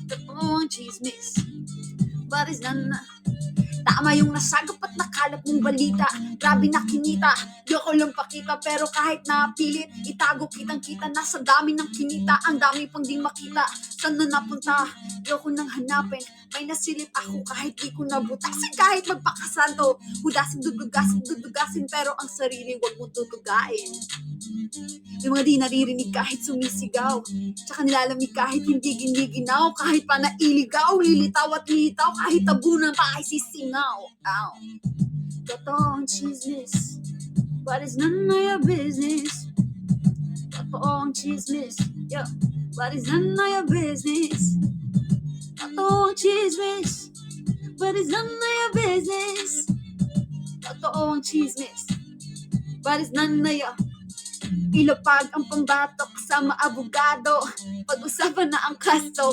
totoong chismis, but it's none of... Tama yung nasagap at nakalap mong balita. Grabe na kinita, di ako lang pakita. Pero kahit napilit, itago kitang-kita. Nasa dami ng kinita, ang dami pang di makita. Saan na napunta, di ako nang hanapin. May nasilip ako kahit di ko nabutasin. Kahit magpakasanto, hudasin, dudugasin. Pero ang sarili wag mo tutugain. Yung mga di naririnig kahit sumisigaw. Tsaka nilalamig kahit hindi giniginaw. Kahit pa nailigaw, lilitaw at lilitaw. Kahit tabunan pa ay sisingaw. Ow. Totoong chismis, but it's none of your business. Totoong chismis, yo, but it's none of your business. Totoong chismis, but it's none of your business. Totoong chismis, but it's none of your. Ilapag ang pambatok sa maabogado. Pag-usapan na ang kaso,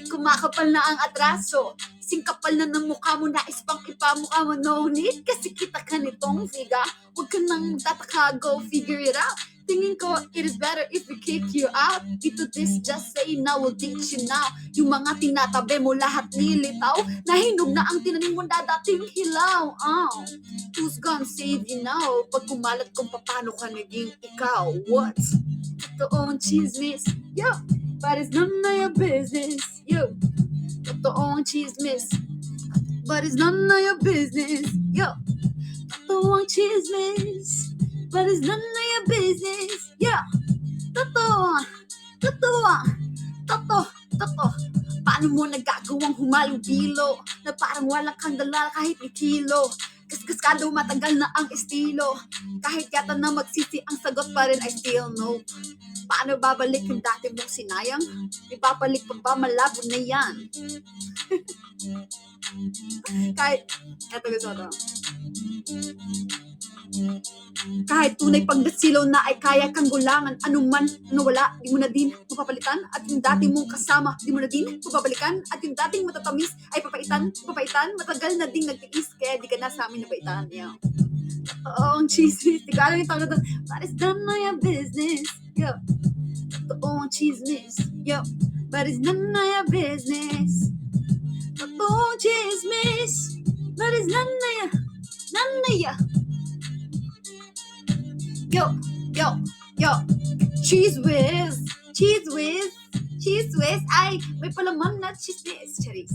kumakapal na ang atraso. Singkapal na ng mukha mo, nais pang ipamukha mo. No need, kasi kita ka nitong figa. Huwag ka nang tataka, go figure it out. Tingin ko, it is better if we kick you out. Dito this, just say now, we'll teach you now. Yung mga tinatabi mo, lahat nilitaw. Nahinog na ang tinanim mo, dadating hilaw. Who's gonna save you now? Pag kumalat kung paano ka naging ikaw. What? Totoong chismis, yo, but it's none of your business. Yo, totoong chismis, but it's none of your business. Yo, totoong chismis, but it's none of your business. Yeah, totoo. Paano mo nagagawang humalubilo na parang walang kang dala kahit ni kilo? Kaskas ka daw matagal na ang estilo. Kahit yata na magsisi ang sagot pa rin, I still know. Paano babalik yung dati mong sinayang? Ibabalik pa ba, malabo na yan? Kahit, eto gusto ko. Kahit tunay pagdasilaw na ay kaya kang gulangan. Anuman nawala, di mo na din mapapalitan. At yung dati mong kasama, di mo na din mapapalikan. At yung dating matatamis ay papaitan. Matagal na din nagtiis, kaya di ka na sa amin nabaitan. Yeah. Oo, ang chismis. Di ka alam yung tawag na doon. But it's none of your business. Yo. Totoong chismis. Yo. But it's none of your business. Totoong chismis. But it's none of your. Yo, cheese whiz, ay, may palaman na cheese whiz, charis.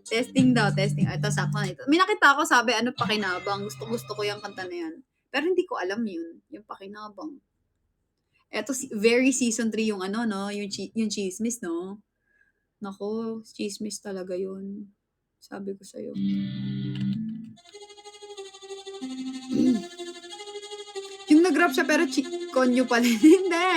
Testing daw. Ito, sakto na ito. May nakita ako, sabi, ano, pakinabang. Gusto ko yung kanta na yan. Pero hindi ko alam yun, yung pakinabang. Ito, very season 3 yung ano, no, yung chismis, no. Nako, chismis talaga yun. Sabi ko sa'yo. Yung nag-rap siya pero konyo pala. Hindi.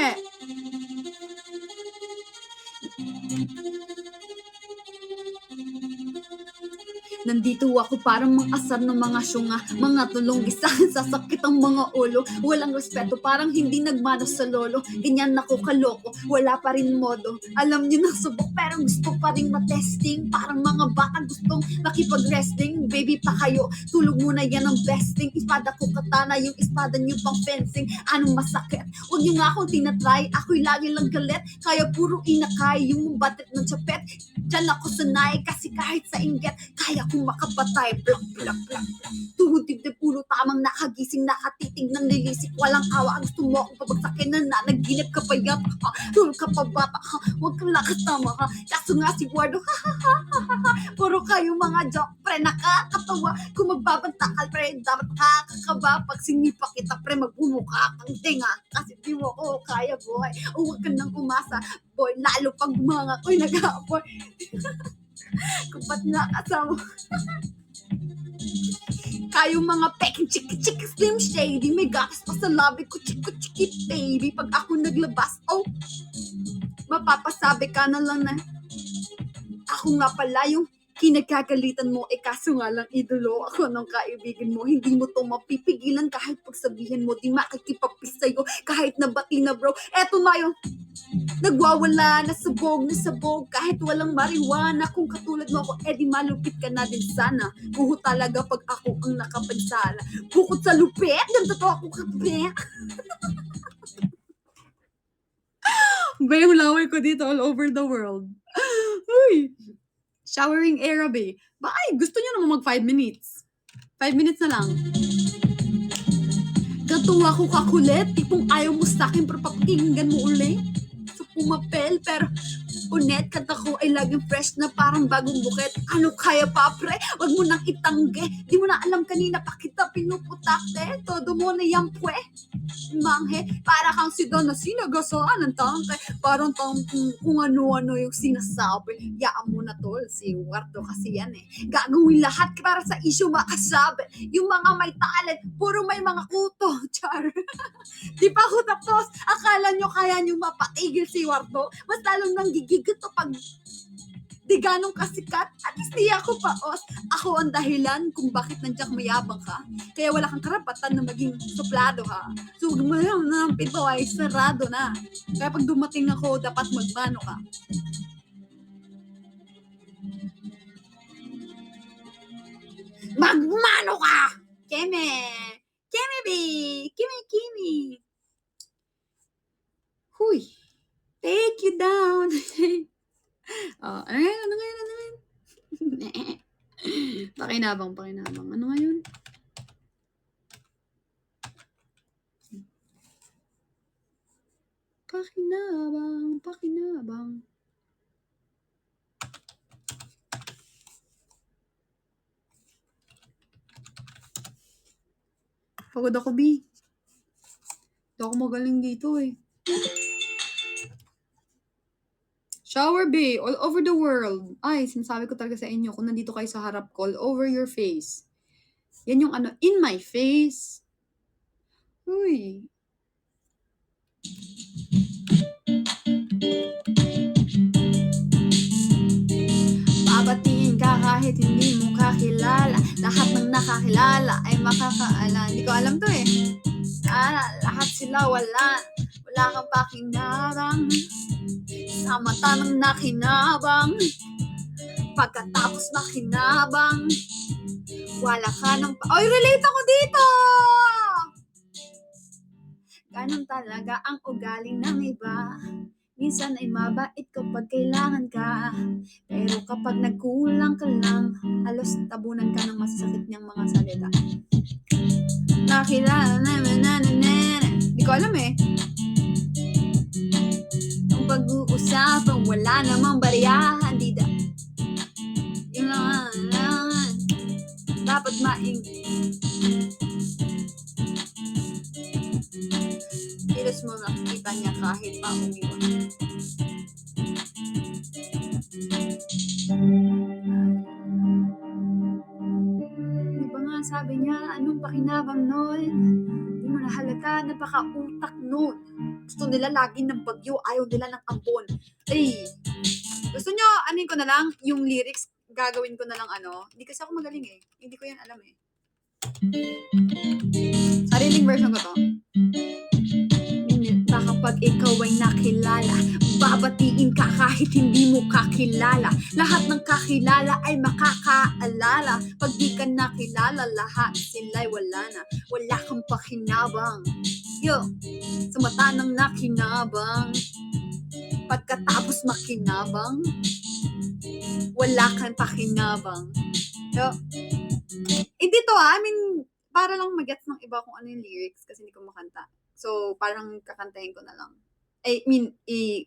Nandito ako parang mang-asar ng mga syunga, mga tulong isa, sasakit ang mga ulo. Walang respeto, parang hindi nagmano sa lolo. Ganyan ako kaloko, wala pa rin modo. Alam niyo na subok, pero gusto pa rin matesting. Parang mga bata gustong makipag-wrestling. Baby pa kayo, tulog muna yan ang besting. Espada ko katana, yung espada niyo pang fencing. Anong masakit? Huwag niyo nga akong tinatry, ako'y lagi lang galit. Kaya puro inakay, yung batit ng tsapet. Diyan ako sanay, kasi kahit sa inggit, kaya kung makapatay, plak. Tuhod dibdib ulo, tamang nakagising, nakatitig ng nilisik, walang awa. Gusto mo akong pabagsakin na nanaginip ka pa yata, ha? Tulog ka pa bata, ha? Huwag kang lakasama, ha? Kaso nga si Guardo, puro kayo mga joke, pre, nakakatawa. Kung magbabanta ka, pre, dapat nakakakaba. Pag sinipa kita, pre, magbumuka kang tinga. Kasi di mo ko kaya, boy. Huwag ka nang umasa, boy. Lalo pag mga ko'y nag-aapoy. Kung ba't nakasama kayong mga peking chiki slim shady, may gatas pa sa labi ko, chiki baby. Pag ako naglabas, oh, mapapasabi ka na lang na ako nga pala yung kinagkagalitan mo, kaso nga lang idolo ako ng kaibigan mo. Hindi mo to mapipigilan kahit pagsabihin mo, di makikipapis sa'yo kahit nabati na bro. Eto na yung nagwawala na sabog kahit walang marijuana. Kung katulad mo ako, di malupit ka na din sana. Buho talaga pag ako ang nakapansala. Bukod sa lupit, ganito to ako kape. Ba yung laway ko dito all over the world. Uy! Showering era, be. Ay, gusto niyo naman mag 5 minutes. 5 minutes na lang. Ganto ako kakulit, tipong ayaw mo sa'kin pero papakinggan mo uli. So pumapel, pero unet, kanta ko ay laging fresh na parang bagong buket. Ano kaya pa pre? Wag mo nang itangge. Di mo na alam kanina pa kita pinuputakte. Todo mo na yang pwe. Manghe, para kang si Don na sinagasaan ng tangke. Parang kung ano-ano yung sinasabi. Yaan mo na tol, si Wardo kasi yan eh. Gagawin lahat para sa issue makasabi. Yung mga may talent, puro may mga kuto. Char. Di pa ako tapos. Akala nyo kaya nyo mapatigil si Wardo? Mas lalong nang gigigit to pag di ganong kasikat. At least di ako paos. Ako ang dahilan kung bakit nandiyak mayabang ka. Kaya wala kang karapatan na maging suplado ha. So, mo na ng pinto ay sarado na. Kaya pag dumating ako, dapat magmano ka. Magmano ka! Keme! Keme, be! Kimi! Huy! Take you down! Ano ngayon? Pakinabang. Ano ngayon? Pakinabang. Pagod ako, B. Hindi ako magaling dito eh. Shower bay, all over the world. Ay, sinasabi ko talaga sa inyo, kung nandito kayo sa harap ko, all over your face. Yan yung ano, in my face. Uy. Babatiin ka kahit hindi mo kakilala. Lahat ng nakakilala ay makakaala. Hindi ko alam to eh. Lahat sila wala kang pakinabang. Sa mata ng nakinabang. Pagkatapos makinabang, wala ka ng Oy, relate ako dito! Ganun talaga ang ugali ng iba. Minsan ay mabait kapag kailangan ka. Pero kapag nagkulang ka lang, halos tabunan ka ng masakit niyang mga salita. Nakilala na. Di ko alam eh. Ang pag-uusapan, wala namang bariyahan. Yun lang. Dapat kilos mo nakikita niya kahit pa umiwan. Di ba nga sabi niya, anong pakinabang nun? Di mo nahalata, napaka-utak nun. Gusto nila lagi ng bagyo, ayaw nila ng ambon. Ay, gusto nyo, anin ko na lang, yung lyrics, gagawin ko na lang hindi kasi ako magaling eh. Hindi ko yan alam eh. Sariling version ko to. Kapag ikaw ay nakilala, babatiin ka kahit hindi mo kakilala. Lahat ng kakilala ay makakaalala. Pag di ka nakilala, lahat sila'y wala na. Wala kang pakinabang. Yo, sa mata ng nakinabang. Pagkatapos makinabang, wala kang pakinabang. Yo, hindi to I mean, para lang mag-gets ng iba kung ano yung lyrics kasi hindi ko makanta. So, parang kakantahin ko na lang.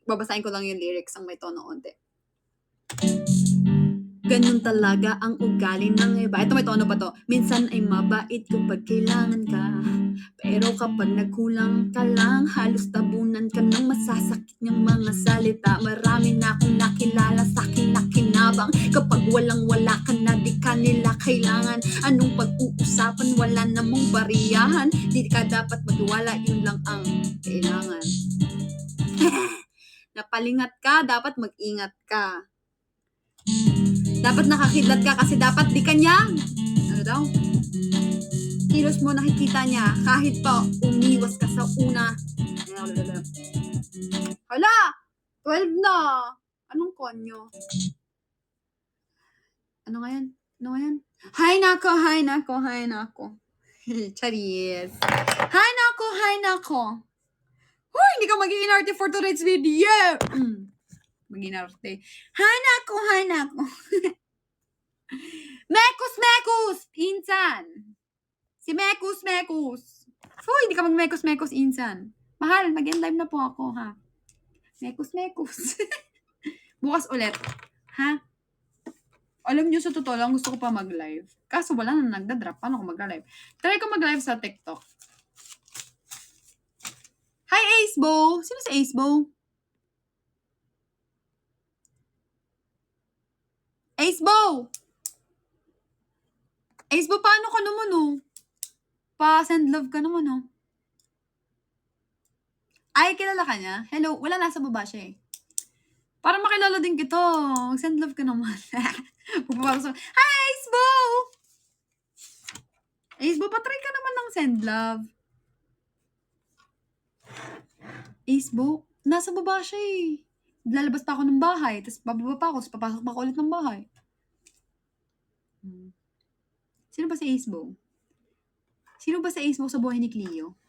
Babasahin ko lang yung lyrics ang may tono onte. Ganun talaga ang ugali ng iba. Ito may tono pa to. Minsan ay mabait kapag kailangan ka. Pero kapag nagkulang ka lang, halos tabunan ka ng masasakit niyang mga salita. Marami na akong nakilala sa akin nakinabang. Kapag walang-wala ka na, di ka nila kailangan. Anong pag-uusapan, wala namang bariyahan. Di ka dapat magwala, yun lang ang kailangan. Napalingat ka, dapat mag-ingat ka. Dapat nakakidlat ka kasi dapat di kanya. Ano daw? Kilos mo nakikita niya kahit pa umiwas ka sa una. Hala! 12 na! Anong konyo? Ano nga yan? Hay nako. Charis. Hay nako. Hoy, hindi ka mag-iinarte for today's video. Mag-inarte. Hay nako. Mekus! Insan! Si Mekus! Hoy, hindi ka mag-Mekus, insan. Mahal, mag-end live na po ako, ha? Mekus. Bukas ulit. Ha? Alam niyo, sa totoo lang, gusto ko pa mag-live. Kaso wala na nagda-drop. Paano ko mag-live? Try ko mag-live sa TikTok. Hi, Acebo! Sino si Acebo? Acebo! Acebo, paano ka naman, oh? Pa-send love ka naman, oh. Ay, kilala ka niya? Hello, wala, nasa baba siya, eh. Para makilala din kita. Mag-send love ka naman. Pupapasok. Hi, Acebo! Acebo, patry ka naman ng send love. Acebo, nasa baba siya, eh. Lalabas pa ako ng bahay, tapos bababa pa ako, tapos papasok pa ako ulit ng bahay. Sino ba si Acebo? Sino ba si Acebo sa buhay ni Cleo?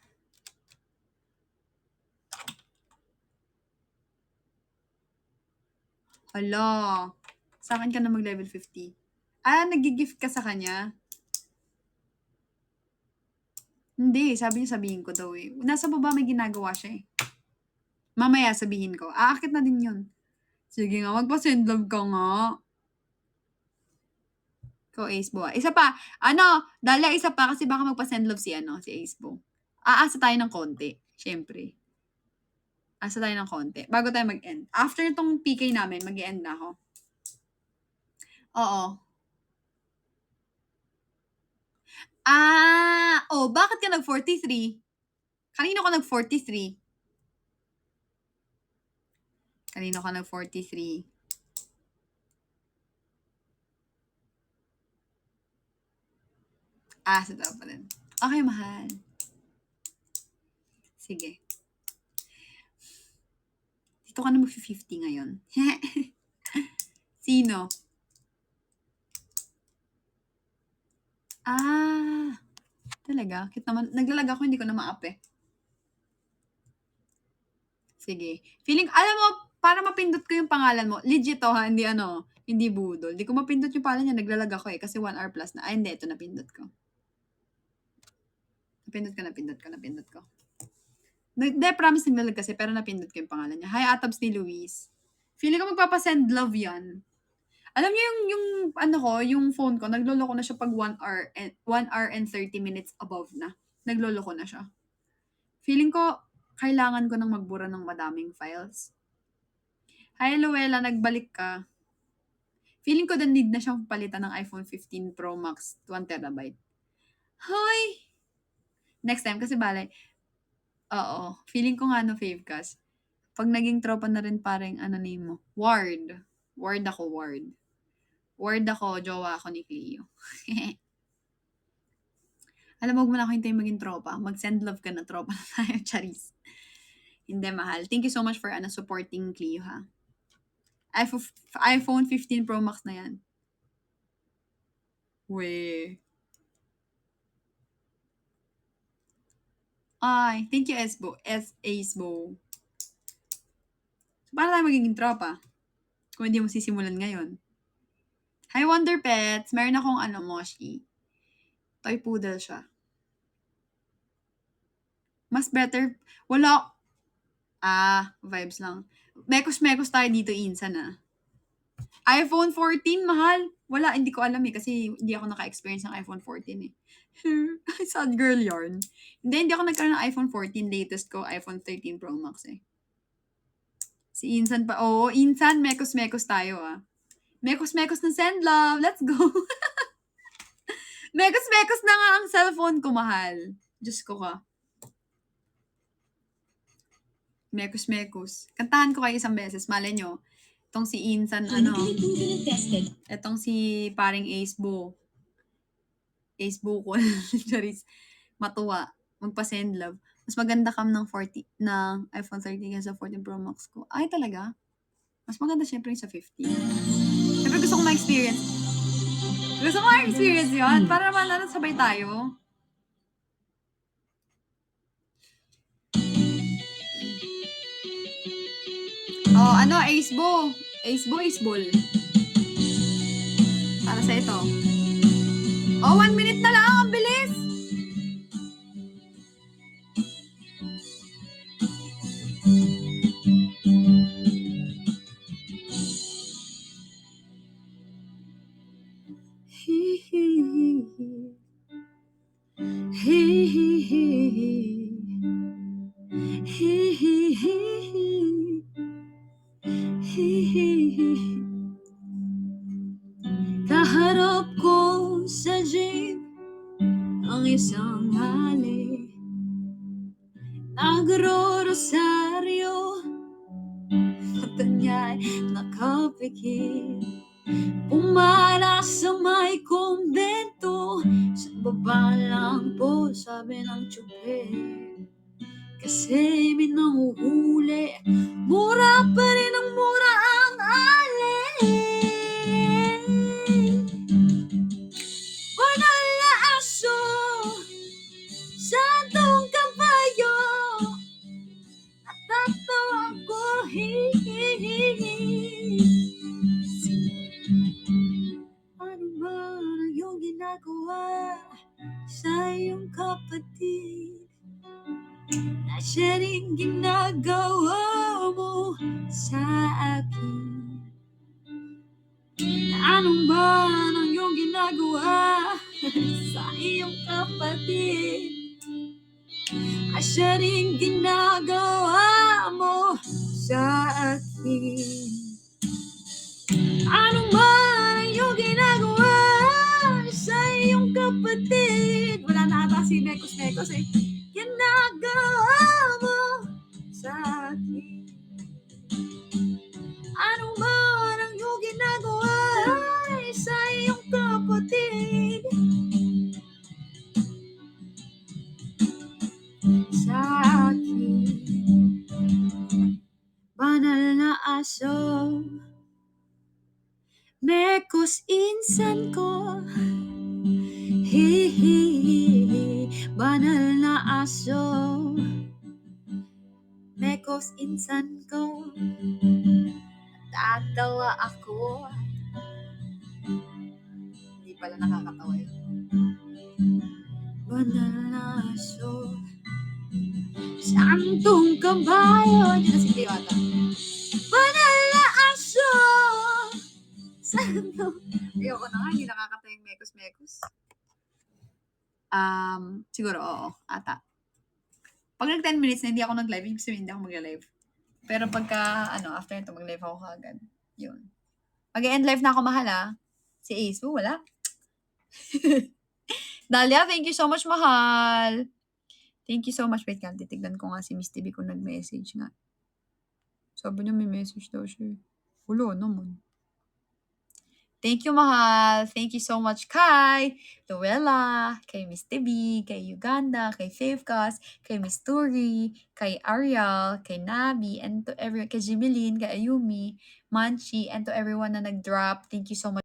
Hala, sa akin ka na mag-level 50. Ah, nag-gift ka sa kanya? Hindi, sabi niya sabihin ko daw, eh. Nasa baba may ginagawa siya, eh. Mamaya sabihin ko. Aakit na din yun. Sige nga, magpa-send love ka nga. Ikaw, Acebo. Isa pa, Dala, isa pa, kasi baka magpa-send love si Acebo. Aasa tayo ng konti, syempre. Asa tayo ng konti, bago tayo mag-end. After itong PK namin, mag-end na ako. Oo. Bakit ka nag-43? Kanino ka nag-43? Kanino ka nag-43? Sa tao pa din. Okay, mahal. Sige. Dito ka na mag-50 ngayon. Sino? Talaga? Kit naman. Naglalag ako, hindi ko na ma-up, eh. Sige. Alam mo, para mapindot ko yung pangalan mo, legit to, ha, hindi budol. Hindi ko mapindot yung pangalan niya, naglalag ako, eh, kasi 1 hour plus na. Hindi, ito napindot ko. Napindot ko. Hindi, promise naglalag kasi, pero napindot ko yung pangalan niya. Hi, Atabs ni Luis. Feeling ko magpapasend love yan. Alam niyo yung phone ko, nagloloko na siya pag 1 hour and 30 minutes above na. Nagloloko na siya. Feeling ko, kailangan ko nang magbura ng madaming files. Hi, Luella, nagbalik ka. Feeling ko need na siyang palitan ng iPhone 15 Pro Max 1 terabyte. Hi! Next time, kasi oo. Feeling ko nga Favecast. Pag naging tropa na rin parang name mo. Ward. Ward ako, jowa ako ni Cleo. Alam mo, huwag mo na ako hintayin maging tropa. Mag-send love ka na, tropa na tayo, charis. Hindi, mahal. Thank you so much for supporting Cleo, ha? iPhone 15 Pro Max na yan. Weh. Ay, thank you, Acebo. So, paano tayo magiging tropa? Kung hindi mo sisimulan ngayon. Hi, Wonder Pets. Meron akong Moshi. Toy poodle siya. Mas better. Wala. Vibes lang. Mekos tayo dito, Insan, iPhone 14, mahal. Wala, hindi ko alam, kasi hindi ako naka-experience ng iPhone 14, eh. Sad girl yarn. Hindi ako nagkaroon ng iPhone 14. Latest ko, iPhone 13 Pro Max, eh. Si Insan pa. Oo, Insan, mekos tayo, Mekos ng send love. Let's go. Mekos na nga ang cellphone ko, mahal. Diyos ko ka. Mekos. Kantahan ko kayo isang beses. Malay nyo, itong si Insan, itong si paring Acebo ko, charis, matuwa, magpa-send love. Mas maganda cam ng iPhone 13 kaysa 14 Pro Max ko. Ay, talaga? Mas maganda syempre yung sa 15. Syempre gusto ko ma-experience. Yun. Para naman sabay tayo. Acebo. Acebol. Para sa ito. 1 minute na lang. Ang bilis. sa jeep ang isang hali, nagro-rosaryo, mata niya'y nakapikit, pumala sa may kumbento, sa baba lang po, sabi ng tsuper. Kasi may nanguhuli, mura pa rin ang mura ang alin. Banal na aso, santong kabayo, natatawa ko, ano ba ang iyong ginagawa sa iyong kapatid? Na siya rin ginagawa mo sa akin. Na ano man ang iyong ginagawa sa iyong kapatid, na siya rin ginagawa mo sa akin. Ano man ang iyong ginagawa sa iyong kapatid, wala na ata si Mekos eh. Ginagawa mo sa akin. Ano man ang iyong ginagawa sa iyong kapatid, sa akin. Banal na aso, Mekos insan ko, banal na aso, Mekos insan ko, tatawa ako. Hindi pala nakakatawa yun. Banal na aso, santong kabayo, hindi na si Diwata. Banal na aso, santong, ayoko na nga, hindi nakakatawa yung Mekos. Siguro, oo, ata. Pag nag 10 minutes na hindi ako nag-live, ibig sabihin hindi ako mag-live. Pero pagka, after ito, mag-live ako kagad. Yun. Mag-end live na ako, mahal, Si Ace, wala. Dalia, thank you so much, mahal. Thank you so much. Wait ka, titignan ko nga si Miss TV kung nag-message nga. Sabi niya may message daw siya. Wala naman. Thank you, mahal. Thank you so much kay Luella, kay Miss TV, kay Uganda, kay Favecast, kay Miss Turi, kay Ariel, kay Nabi, and to everyone, kay Jimeline, kay Ayumi, Manchi, and to everyone na nag-drop. Thank you so much.